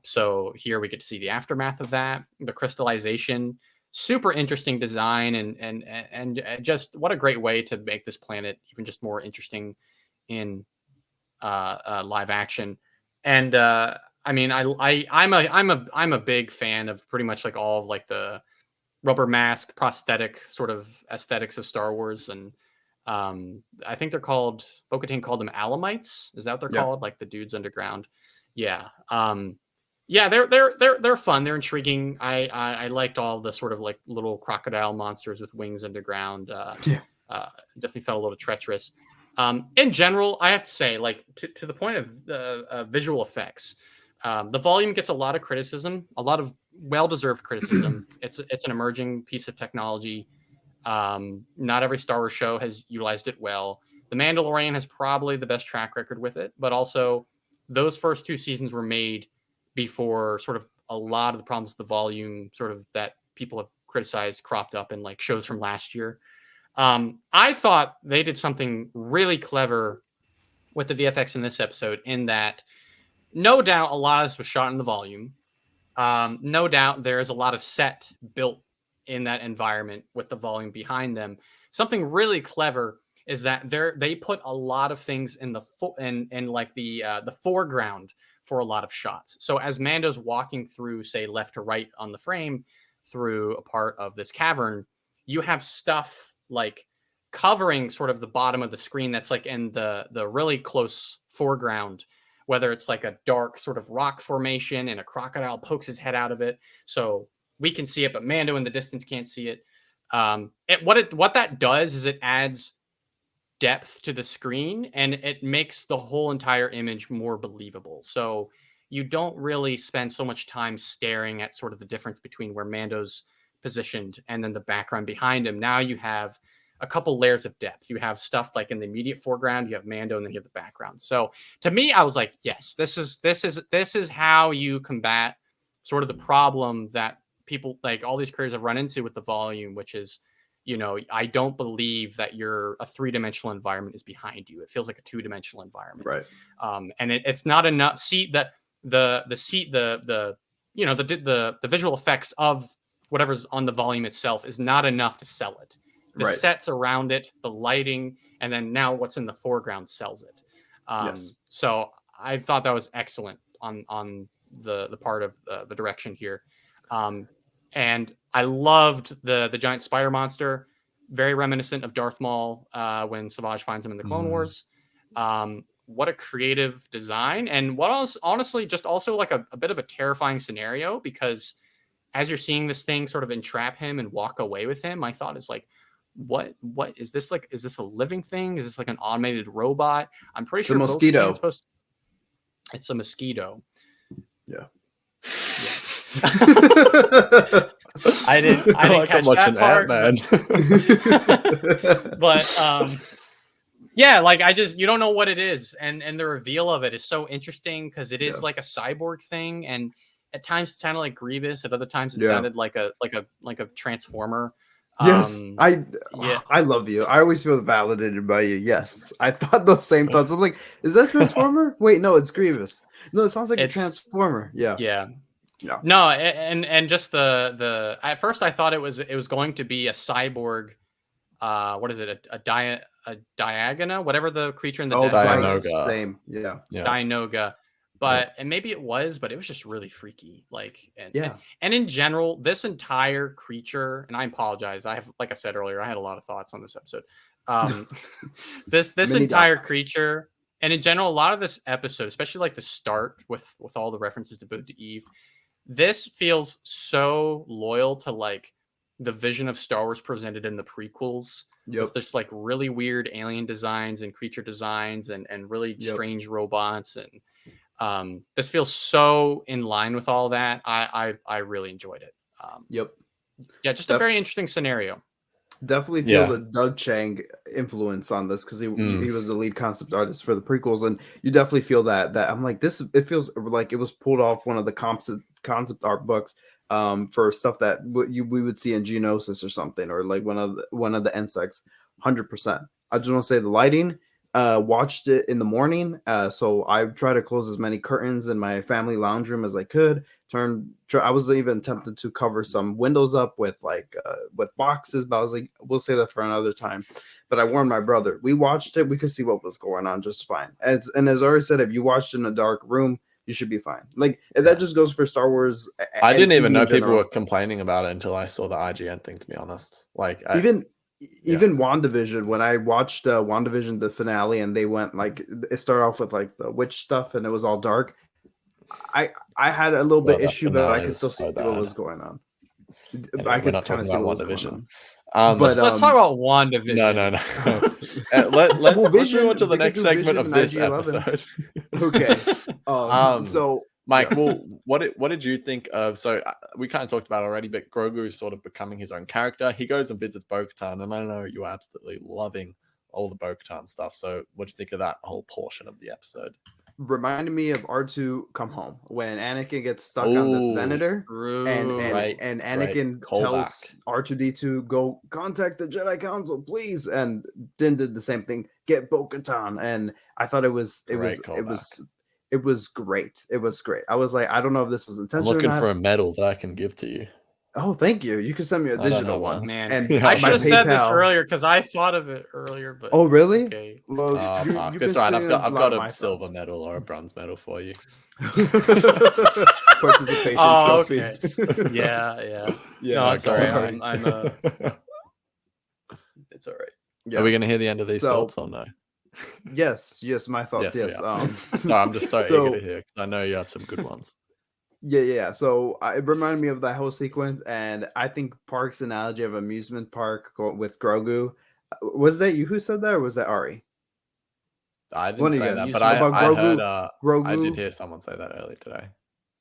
So here we get to see the aftermath of that, the crystallization. Super interesting design, and just what a great way to make this planet even just more interesting in live action. And I mean, I'm a big fan of pretty much like all of like the rubber mask prosthetic sort of aesthetics of Star Wars, and I think they're called Bo-Katan called them Alamites. Is that what they're
yeah.
called? Like the dudes underground. Yeah. Yeah, they're fun. They're intriguing. I liked all the sort of like little crocodile monsters with wings underground.
Yeah.
Definitely felt a little treacherous. In general, I have to say, like to the point of visual effects, the volume gets a lot of criticism, a lot of well-deserved criticism. It's an emerging piece of technology. Not every Star Wars show has utilized it well. The Mandalorian has probably the best track record with it, but also those first two seasons were made before sort of a lot of the problems with the volume sort of that people have criticized cropped up in like shows from last year. I thought they did something really clever with the VFX in this episode, in that no doubt a lot of this was shot in the volume. No doubt there's a lot of set built in that environment with the volume behind them. Something really clever is that they put a lot of things in in like the foreground for a lot of shots. So as Mando's walking through, say, left to right on the frame through a part of this cavern, you have stuff like covering sort of the bottom of the screen that's like in the really close foreground, whether it's like a dark sort of rock formation and a crocodile pokes his head out of it, so we can see it, but Mando in the distance can't see it. What that does is it adds depth to the screen, and it makes the whole entire image more believable. So you don't really spend so much time staring at sort of the difference between where Mando's positioned and then the background behind him. Now you have a couple layers of depth. You have stuff like in the immediate foreground, you have Mando, and then you have the background. So to me, I was like, yes, this is how you combat sort of the problem that people like all these creators have run into with the volume, which is, I don't believe that a three-dimensional environment is behind you. It feels like a two-dimensional environment,
Right.
And it's not enough. See that the visual effects of whatever's on the volume itself is not enough to sell it. The
Right.
sets around it, the lighting, and then now what's in the foreground sells it.
Yes.
So I thought that was excellent on the part of the direction here. And I loved the giant spider monster, very reminiscent of Darth Maul when Savage finds him in the Clone Wars. What a creative design, and what else? Honestly, just also like a bit of a terrifying scenario, because as you're seeing this thing sort of entrap him and walk away with him, my thought is like, what is this like? Is this a living thing? Is this like an automated robot? I'm pretty sure
a mosquito.
It's a mosquito.
Yeah.
I didn't catch that part, but yeah, like you don't know what it is, and the reveal of it is so interesting because it is like a cyborg thing, and at times it sounded like Grievous, at other times it sounded like a transformer.
Yes,
Yeah,
I love you. I always feel validated by you. Yes, I thought those same thoughts. I'm like, is that Transformer? Wait, no, it's Grievous. No, it sounds like a
it's
Transformer. Yeah,
yeah.
yeah.
No, and just the at first I thought it was going to be a cyborg. What is it? A Diagona, whatever the creature in the
Oh,
desert
right.
was.
Dianoga.
Same. Yeah,
Yeah.
Dianoga. But and maybe it was, but it was just really freaky. Like
yeah.
and in general, this entire creature, and I apologize. I have, like I said earlier, I had a lot of thoughts on this episode. This
Mini
entire
doc.
creature, and in general, a lot of this episode, especially like the start with all the references to Boo to Eve, this feels so loyal to like the vision of Star Wars presented in the prequels with
Yep.
this like really weird alien designs and creature designs and really
Yep.
strange robots, and this feels so in line with all that. I really enjoyed it.
Yep.
Yeah, just a very interesting scenario.
Definitely feel
Yeah.
the Doug Chang influence on this because he
Mm.
was the lead concept artist for the prequels, and you definitely feel that I'm like this. It feels like it was pulled off one of the concept art books for stuff that we would see in Geonosis or something, or like one of the insects. 100%. I just want to say the lighting. Watched it in the morning, so I tried to close as many curtains in my family lounge room as I could. I was even tempted to cover some windows up with with boxes, but I was like, we'll say that for another time. But I warned my brother. We watched it. We could see what was going on just fine. As Ari said, if you watched in a dark room, you should be fine. Like that just goes for Star Wars.
I didn't
TV
even know
in
people
general.
were complaining about it until I saw the IGN thing, to be honest. Like
Even WandaVision, when I watched WandaVision, the finale, and they went like it started off with like the witch stuff and it was all dark. I had a little bit
that
issue, but I
finale
could
is
still
so
see what was
bad.
going on.
Anyway,
I
we're
could
not
kind
talking
of see
about
what was going
WandaVision.
on. But
Let's talk about WandaVision.
No. Let's move
Vision,
on to the
we could
next
do
segment
Vision
of
and
this
IG-11.
episode.
Okay. So
Mike,
yes.
well, what did you think of? So we kind of talked about it already, but Grogu is sort of becoming his own character. He goes and visits Bo-Katan, and I know you are absolutely loving all the Bo-Katan stuff. So what do you think of that whole portion of the episode?
Reminded me of R2 Come Home when Anakin gets stuck on the Venator. And Anakin tells R2D2 go contact the Jedi Council, please, and Din did the same thing. Get Bo-Katan, and I thought it was great. It was great. I was like, I don't know if this was
I'm
intentional.
looking for a medal that I can give to you.
Oh, thank you. You can send me a digital one,
man.
And
I should have said this earlier because I thought of it earlier. But
oh, really?
Okay.
Well,
it's right. I've got a silver medal or a bronze medal for you.
Participation trophy.
Okay. Yeah. No, it's all right. I'm it's all right.
Yeah. Are we going to hear the end of these thoughts or no?
Yes, my thoughts. Yes.
So I'm just so eager to hear because I know you have some good ones.
Yeah. So it reminded me of that whole sequence, and I think Park's analogy of amusement park with Grogu. Was that you who said that, or was that Ari?
I didn't say that, but I heard.
Grogu.
I did hear someone say that earlier today,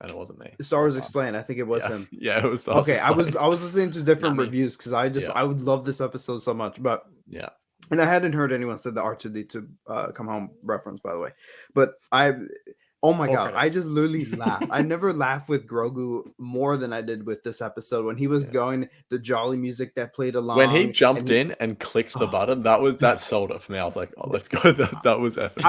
and it wasn't me.
Star Wars Explained. I think it was him.
Yeah, it was. Star Wars
Explained. I was listening to different reviews because I would love this episode so much, but
yeah.
And I hadn't heard anyone say the R2D2 Come Home reference, by the way. But oh my God, I just literally laughed. I never laughed with Grogu more than I did with this episode when he was going, the jolly music that played along.
When he jumped in and clicked the button, that sold it for me. I was like, oh, let's go. That was epic.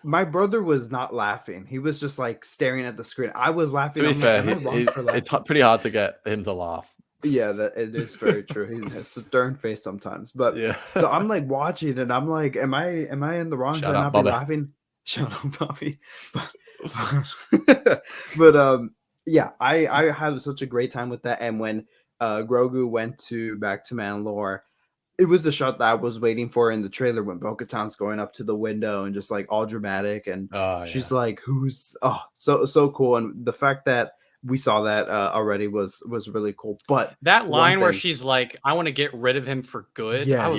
My brother was not laughing. He was just like staring at the screen. I was laughing.
To be fair, it's pretty hard to get him to laugh.
Yeah, that it is very true. He has a stern face sometimes, but so I'm like watching and I'm like, am I in the wrong?
Shut up, Bobby.
Laughing? Shut up, Bobby. But yeah, I had such a great time with that. And when Grogu went back to Mandalore, it was the shot that I was waiting for in the trailer when Bo-Katan's going up to the window and just like all dramatic, and she's like, "Who's so cool?" And the fact that we saw that already was really cool. But
that line where she's like, I want to get rid of him for good.
Yeah.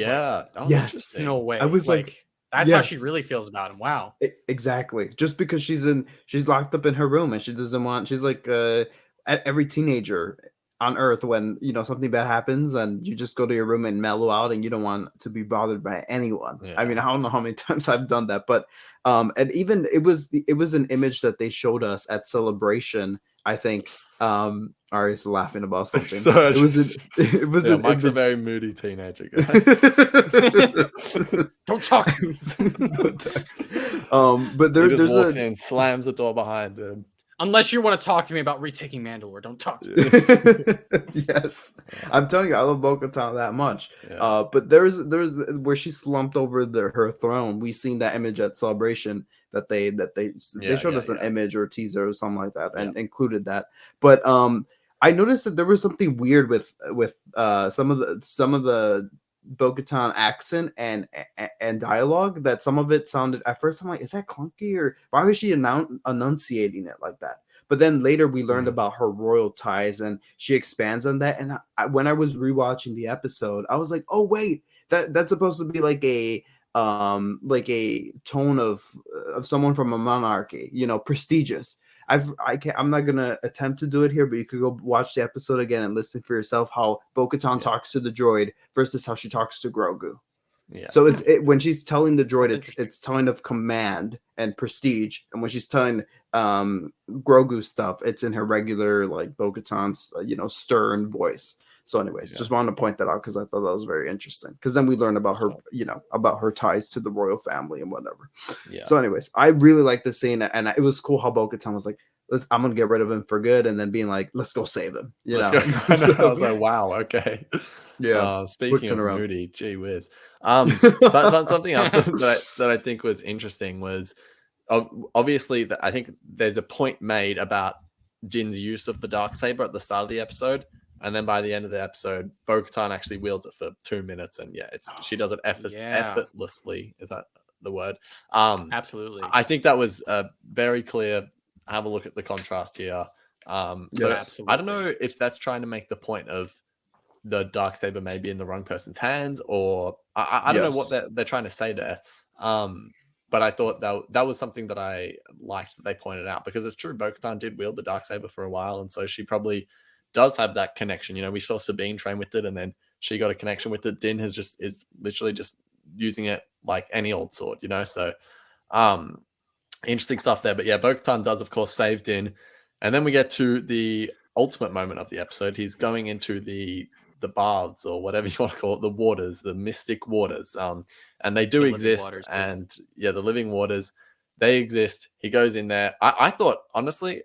Yes. No way.
I was like
that's how she really feels about him. Wow.
Exactly. Just because she's locked up in her room and she doesn't want, she's like every teenager on Earth when, something bad happens and you just go to your room and mellow out and you don't want to be bothered by anyone. Yeah. I mean, I don't know how many times I've done that, but and even it was an image that they showed us at Celebration, I think, Ari's laughing about something.
So
it was
yeah,
an
Mike's a
image.
very moody teenager, guys.
Don't talk.
Don't talk. But
He just
there's
walks
a
in, slams the door behind him.
Unless you want to talk to me about retaking Mandalore, don't talk to me.
Yes, I'm telling you, I love Bo-Katan that much.
Yeah.
But there's where she slumped over her throne. We seen that image at Celebration that they showed us an image or a teaser or something like that and included that. But I noticed that there was something weird with some of the Bo-Katan accent and dialogue, that some of it sounded at first. I'm like, is that clunky, or why was she enunciating it like that? But then later we learned about her royal ties, and she expands on that. And when I was rewatching the episode, I was like, oh wait, that's supposed to be like a tone of someone from a monarchy, prestigious. I'm not gonna attempt to do it here, but you could go watch the episode again and listen for yourself how Bo-Katan talks to the droid versus how she talks to Grogu.
Yeah.
So when she's telling the droid, it's telling of command and prestige, and when she's telling Grogu stuff, it's in her regular, like, Bo-Katan's stern voice. So anyways, just wanted to point that out because I thought that was very interesting. Because then we learn about her, about her ties to the royal family and whatever.
Yeah.
So anyways, I really like the scene, and it was cool how Bo-Katan was like, I'm gonna get rid of him for good, and then being like, let's go save him.
I was like, wow, okay.
Yeah.
Speaking of moody, gee whiz. Something else that I think was interesting was obviously that I think there's a point made about Jin's use of the Darksaber at the start of the episode, and then by the end of the episode, Bo-Katan actually wields it for 2 minutes, and she does it effortlessly. Is that the word?
Absolutely.
I think that was very clear. Have a look at the contrast here.
Absolutely.
I don't know if that's trying to make the point of the Darksaber maybe in the wrong person's hands, or I don't know what they're trying to say there. But I thought that was something that I liked that they pointed out, because it's true, Bo-Katan did wield the Darksaber for a while, and so she probably does have that connection. We saw Sabine train with it, and then she got a connection with it. Din is literally just using it like any old sword, So interesting stuff there. But yeah, Bo-Katan does, of course, save Din, and then we get to the ultimate moment of the episode. He's going into the baths, or whatever you want to call it, the waters, the mystic waters, and they do exist waters, and the living waters, they exist. He goes in there. I thought, honestly,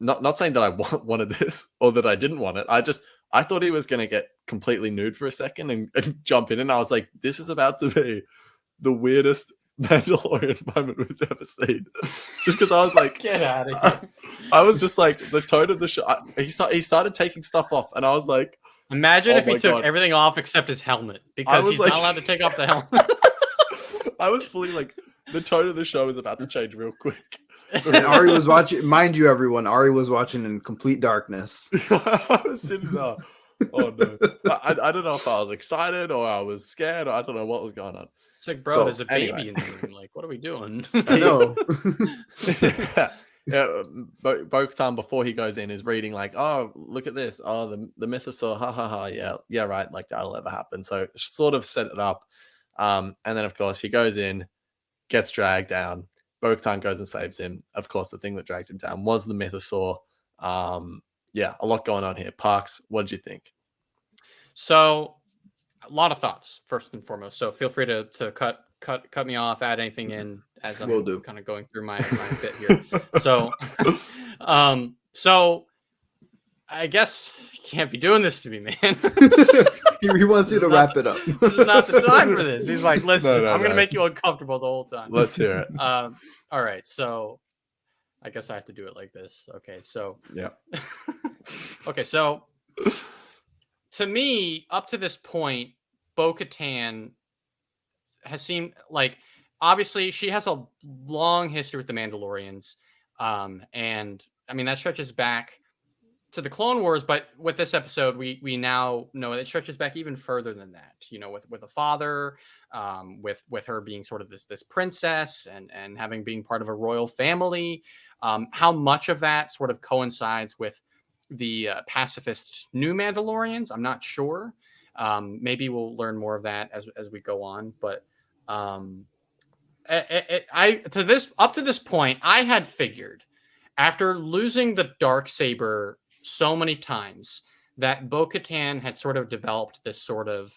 not saying that I wanted this or that I didn't want it, I thought he was going to get completely nude for a second and jump in, and I was like, this is about to be the weirdest Mandalorian moment we've ever seen. Just because I was like,
get out of here.
I was just like, the tone of the show, he started taking stuff off, and I was like,
imagine if he took everything off except his helmet, because he's not allowed to take off the helmet.
I was fully like, the tone of the show is about to change real quick.
And Ari was watching, mind you, everyone, Ari was watching in complete darkness.
I was sitting there. Oh no. I don't know if I was excited or I was scared, or I don't know what was going on.
It's like, bro, there's a baby in the room. Like, what are we doing?
I know.
Bo-Katan, before he goes in, is reading like, oh, look at this. Oh, the mythosaur, ha ha ha. Yeah, right. Like, that'll ever happen. So sort of set it up. And then of course he goes in, gets dragged down. Bo-Katan goes and saves him. Of course, the thing that dragged him down was the mythosaur. A lot going on here. Parks, what did you think?
So, a lot of thoughts, first and foremost. So feel free to cut me off, add anything in as I'm kind of going through my bit here. So, so I guess you can't be doing this to me, man.
He wants you to wrap it up.
This is not the time for this. He's like, listen, I'm going to make you uncomfortable the whole time.
Let's hear it.
All right. So I guess I have to do it like this. Okay. So,
yeah.
Okay. So to me, up to this point, Bo-Katan has seemed like, obviously she has a long history with the Mandalorians. And I mean, that stretches back to the Clone Wars, but with this episode, we now know it stretches back even further than that. With a father, with her being sort of this princess and having being part of a royal family. How much of that sort of coincides with the pacifist new Mandalorians, I'm not sure. Maybe we'll learn more of that as we go on. But up to this point, I had figured, after losing the Darksaber so many times that Bo-Katan had sort of developed this sort of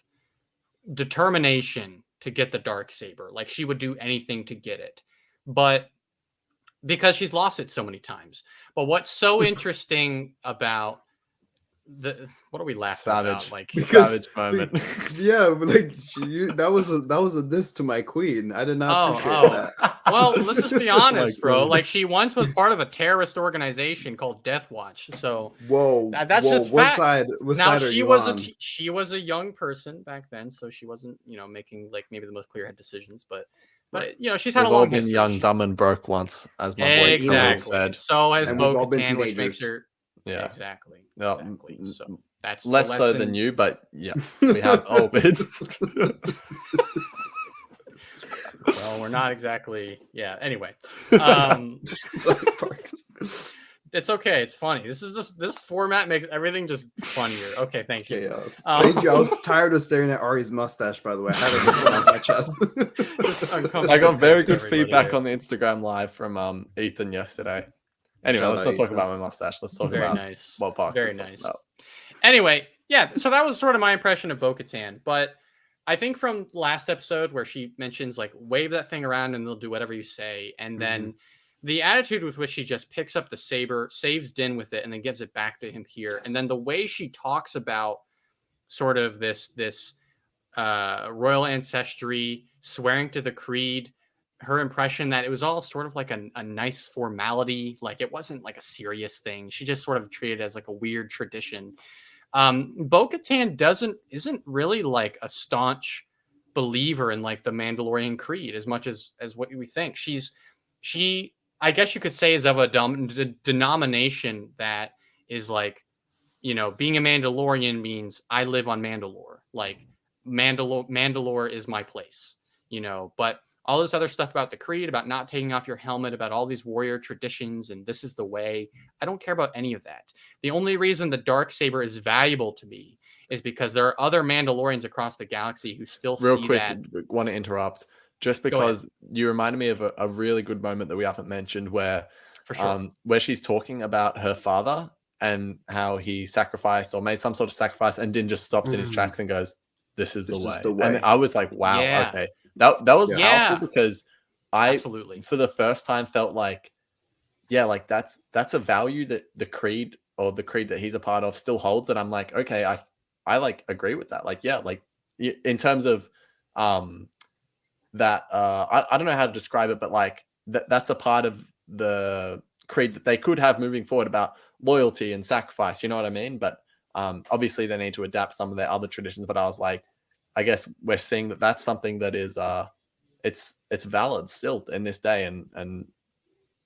determination to get the Darksaber. Like she would do anything to get it. But because she's lost it so many times. But what's so interesting about what are we laughing about? Like
savage moment.
Yeah, like that was a diss to my queen. I did not appreciate that.
Well, let's just be honest, bro.
God.
Like she once was part of a terrorist organization called Death Watch. So that's
whoa,
just
what
facts.
side? What
Now
side are
she
you
was
on?
she was a young person back then, so she wasn't making like maybe the most clear-head decisions, but she's had
We've
a long
all been
history.
young, dumb, and broke once, as my boy Khalil said.
So has
And we've all been
Bo-Katan, which makes
teenagers.
her
Yeah,
exactly. So that's
less
the
so
lesson.
than you, but yeah, we have all been.
Well, we're not exactly. Yeah. Anyway,
Sorry, Parks.
it's okay. It's funny. This format makes everything just funnier. Okay, thank you.
Chaos. Thank you. I was tired of staring at Ari's mustache. By the way, I had it on my chest.
Just uncomfortable.
I got very good
everybody.
feedback on the Instagram live from Ethan yesterday. Anyway, let's not talk about my mustache. Let's talk
Very
about
nice.
what Parks
Very
is talking
nice.
about.
Anyway, yeah. So that was sort of my impression of Bo-Katan, but I think from last episode where she mentions like wave that thing around and they'll do whatever you say, and then the attitude with which she just picks up the saber, saves Din with it, and then gives it back to him here, and then the way she talks about sort of this royal ancestry, swearing to the creed, her impression that it was all sort of like a nice formality, like it wasn't like a serious thing. She just sort of treated it as like a weird tradition. Bo-Katan isn't really like a staunch believer in like the Mandalorian creed as much as what we think. She I guess you could say is of a denomination that is like, being a Mandalorian means I live on Mandalore. Like Mandalore is my place, but all this other stuff about the creed, about not taking off your helmet, about all these warrior traditions, and this is the way. I don't care about any of that. The only reason the Darksaber is valuable to me is because there are other Mandalorians across the galaxy who still
Real
see
quick,
that.
want to interrupt just because you reminded me of a really good moment that we haven't mentioned where
For sure.
where she's talking about her father and how he sacrificed or made some sort of sacrifice and then just stops in his tracks and goes, this is the way. And I was like, wow,
Yeah.
okay. That was
Yeah.
powerful because I,
Absolutely.
for the first time, felt like, yeah, like that's a value that the creed that he's a part of still holds. And I'm like, okay, I like agree with that. Like, yeah, like in terms of that, I don't know how to describe it, but like that's a part of the creed that they could have moving forward about loyalty and sacrifice. You know what I mean? But obviously they need to adapt some of their other traditions. But I was like, I guess we're seeing that that's something that is it's valid still in this day, and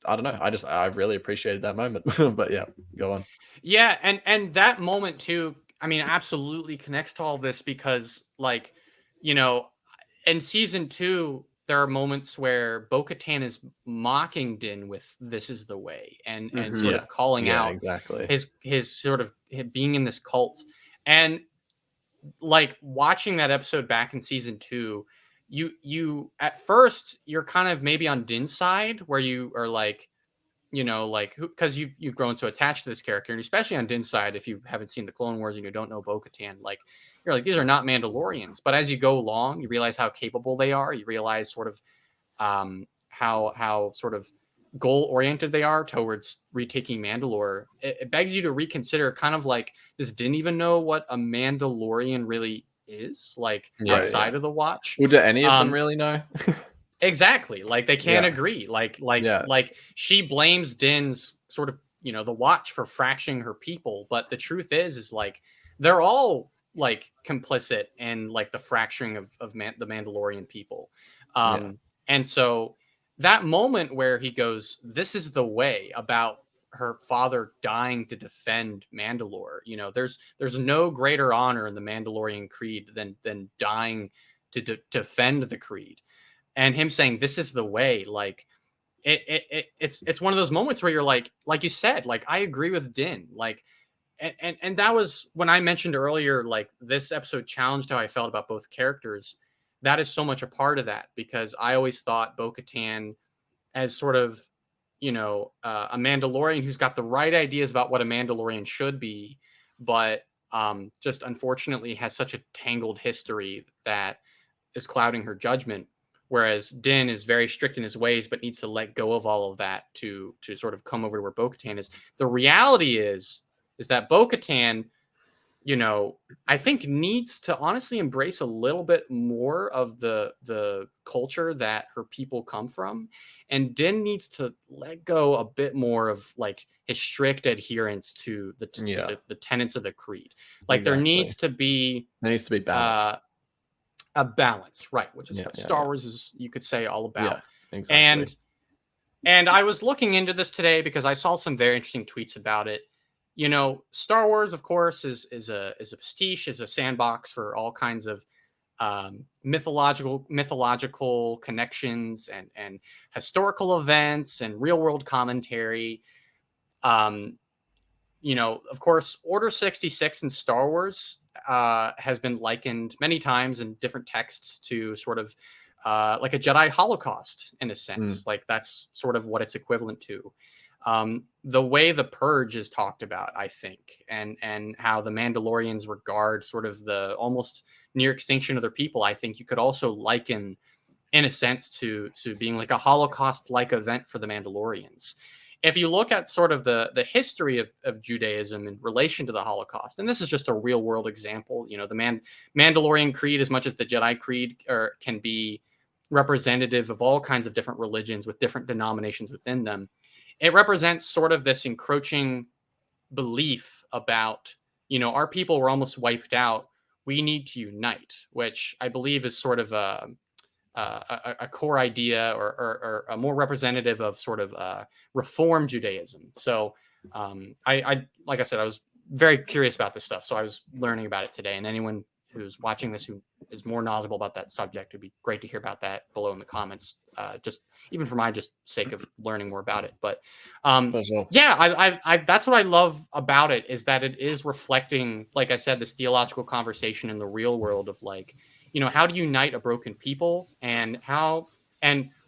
I don't know. I really appreciated that moment. But yeah, go on.
Yeah, and that moment too, I mean, absolutely connects to all this because, like, in season 2, there are moments where Bo-Katan is mocking Din with "This is the way" and sort of calling out
exactly
his sort of being in this cult, and like watching that episode back in season 2, you at first you're kind of maybe on Din's side where you are like, like because you've grown so attached to this character, and especially on Din's side, if you haven't seen the Clone Wars and you don't know Bo-Katan, like you're like, these are not Mandalorians. But as you go along, you realize how capable they are. You realize sort of how sort of goal oriented they are towards retaking Mandalore. It begs you to reconsider, kind of like, does Din even know what a Mandalorian really is, like outside of the Watch?
Well, do any of them really know?
Exactly. Like they can't agree. Like she blames Din's sort of, the Watch for fracturing her people. But the truth is like, they're all like complicit in like the fracturing of the Mandalorian people. And so that moment where he goes, this is the way, about her father dying to defend Mandalore. There's no greater honor in the Mandalorian creed than dying to defend the creed. And him saying, this is the way, like it's one of those moments where you're like you said, like, I agree with Din. Like, and that was when I mentioned earlier, like, this episode challenged how I felt about both characters. That is so much a part of that, because I always thought Bo-Katan as sort of a Mandalorian who's got the right ideas about what a Mandalorian should be, but just unfortunately has such a tangled history that is clouding her judgment. Whereas Din is very strict in his ways, but needs to let go of all of that to sort of come over to where Bo-Katan is. The reality is that Bo-Katan, I think needs to honestly embrace a little bit more of the culture that her people come from, and Din needs to let go a bit more of like his strict adherence to the tenets of the creed. Like there needs to be
balance.
A balance, right? Which is what Star Wars is, you could say, all about.
Yeah, exactly.
And I was looking into this today because I saw some very interesting tweets about it. Star Wars, of course, is a pastiche, is a sandbox for all kinds of mythological connections and historical events and real world commentary. Of course, Order 66 in Star Wars has been likened many times in different texts to sort of like a Jedi Holocaust in a sense. Like that's sort of what it's equivalent to. The way the Purge is talked about, I think, and how the Mandalorians regard sort of the almost near extinction of their people, I think you could also liken in a sense to being like a Holocaust-like event for the Mandalorians. If you look at sort of the history of Judaism in relation to the Holocaust, and this is just a real world example, the Mandalorian Creed, as much as the Jedi Creed can be representative of all kinds of different religions with different denominations within them, it represents sort of this encroaching belief about, our people were almost wiped out. We need to unite, which I believe is sort of a core idea or a more representative of sort of Reform Judaism. So I like I said, I was very curious about this stuff. So I was learning about it today, and anyone who's watching this who is more knowledgeable about that subject, it'd be great to hear about that below in the comments. Just even for my just sake of learning more about it. But yeah, I that's what I love about it, is that it is reflecting, like I said, this theological conversation in the real world of like, how do you unite a broken people, and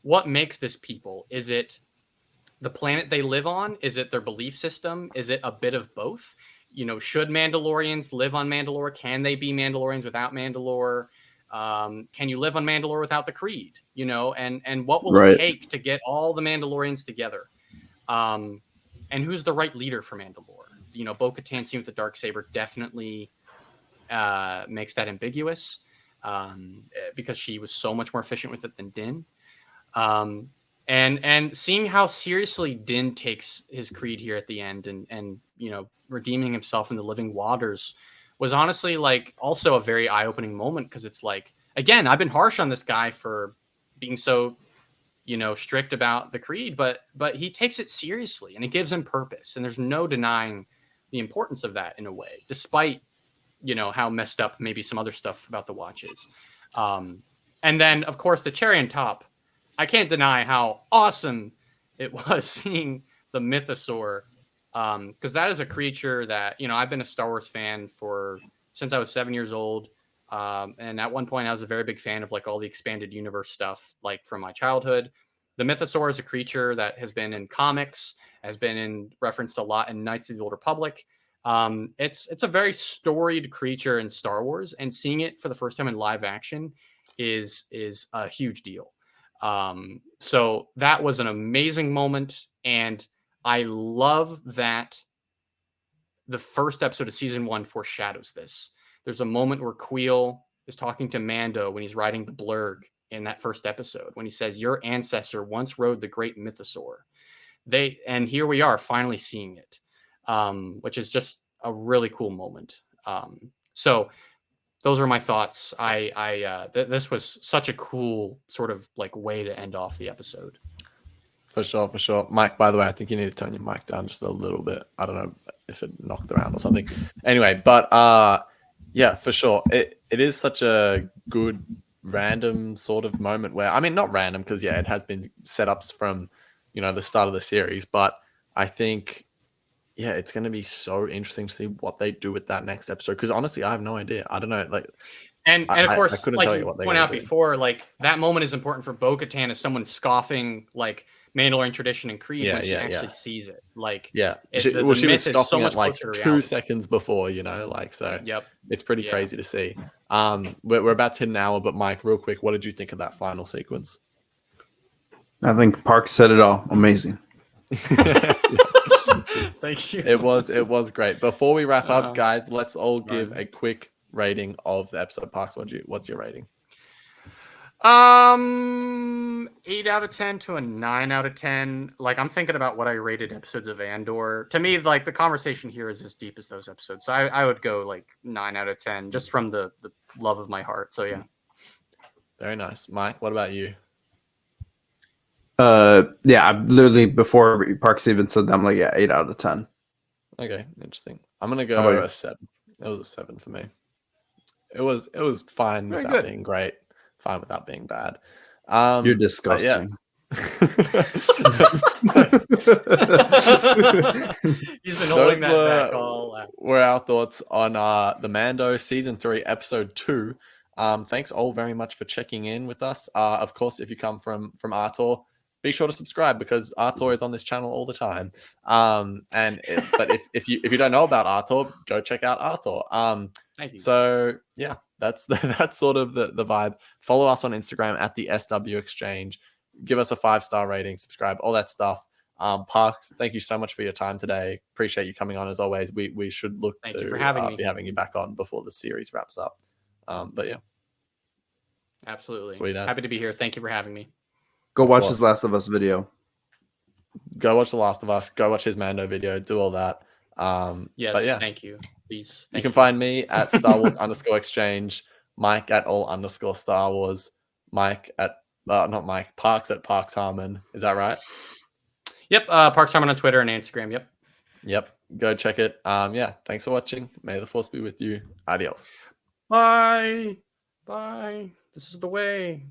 what makes this people? Is it the planet they live on? Is it their belief system? Is it a bit of both? Should Mandalorians live on Mandalore? Can they be Mandalorians without Mandalore? Can you live on Mandalore without the Creed? And what will it take to get all the Mandalorians together? And who's the right leader for Mandalore? Bo-Katan scene with the Darksaber definitely makes that ambiguous, because she was so much more efficient with it than Din. And seeing how seriously Din takes his creed here at the end and redeeming himself in the living waters was honestly like also a very eye-opening moment, because it's like, again, I've been harsh on this guy for being so strict about the creed, but he takes it seriously and it gives him purpose, and there's no denying the importance of that in a way, despite how messed up maybe some other stuff about the watch is. And then of course the cherry on top, I can't deny how awesome it was seeing the Mythosaur, because that is a creature that, I've been a Star Wars fan since I was 7 years old. And at one point I was a very big fan of like all the expanded universe stuff, like from my childhood. The Mythosaur is a creature that has been in comics, has been referenced a lot in Knights of the Old Republic. It's a very storied creature in Star Wars, and seeing it for the first time in live action is a huge deal. So that was an amazing moment, and I love that the first episode of season 1 foreshadows this. There's a moment where Queel is talking to Mando when he's riding the Blurg in that first episode, when he says, "Your ancestor once rode the great Mythosaur." And here we are finally seeing it, which is just a really cool moment. So those are my thoughts. This was such a cool sort of like way to end off the episode.
For sure. Mike, by the way, I think you need to turn your mic down just a little bit. I don't know if it knocked around or something. Anyway, but yeah, for sure. It is such a good random sort of moment where, I mean, not random, because yeah, it has been setups from, the start of the series, but I think, yeah, it's going to be so interesting to see what they do with that next episode. Because honestly, I have no idea. I don't know. Like,
and of course,
I couldn't
like
tell
you
you what they
pointed out before, like that moment is important for Bo-Katan as someone scoffing like Mandalorian tradition and creed
Yeah,
when she
yeah,
actually
yeah.
sees it. Like,
Yeah.
it,
She,
the,
well,
the
she was
myth is so
stopping
much
it like
closer to
2
reality.
seconds before, you know, like, so
Yep.
it's pretty
Yeah.
crazy to see. We're about to hit an hour, but Mike, real quick, what did you think of that final sequence?
I think Park said it all. Amazing.
Thank you.
It was great. Before we wrap up,
Uh,
guys, let's all give
fun.
a quick rating of the episode. Parks, what's your rating?
8 out of 10 to a 9 out of 10. Like, I'm thinking about what I rated episodes of Andor. To me, like, the conversation here is as deep as those episodes. So I would go like 9 out of 10 just from the love of my heart. So yeah.
Very nice. Mike, what about you?
Yeah, I literally before Parks even said that, I'm like, yeah, 8 out of 10.
Okay, interesting. I'm gonna
How about
go
you?
a 7. It was a 7 for me. It was fine
Very
without
good.
being great, fine without being bad.
You're
But
disgusting.
He's been holding that back all lap.
were our thoughts on the Mando season 3 episode 2. Thanks all very much for checking in with us. Of course, if you come from ArTorr, be sure to subscribe because ArTorr is on this channel all the time. But if you don't know about ArTorr, go check out ArTorr.
Thank you.
So yeah, that's sort of the vibe. Follow us on Instagram at the SW Exchange. Give us a 5-star rating, subscribe, all that stuff. Parks, thank you so much for your time today. Appreciate you coming on as always. We should look
Thank
to
you for having me.
be having you back on before the series wraps up. But yeah,
Absolutely.
Sweet ass.
Happy to be here. Thank you for having me.
Go
Of
watch
course.
his Last of Us video.
Go watch The Last of Us. Go watch his Mando video. Do all that.
Yes,
but yeah,
thank you. Please.
you can find me at Star Wars _exchange, Mike at all _Star Wars, Mike at not Mike, Parks at Parks Harmon. Is that right?
Yep. Parks Harmon on Twitter and Instagram. Yep.
Yep. Go check it. Yeah. Thanks for watching. May the force be with you. Adios.
Bye. Bye. This is the way.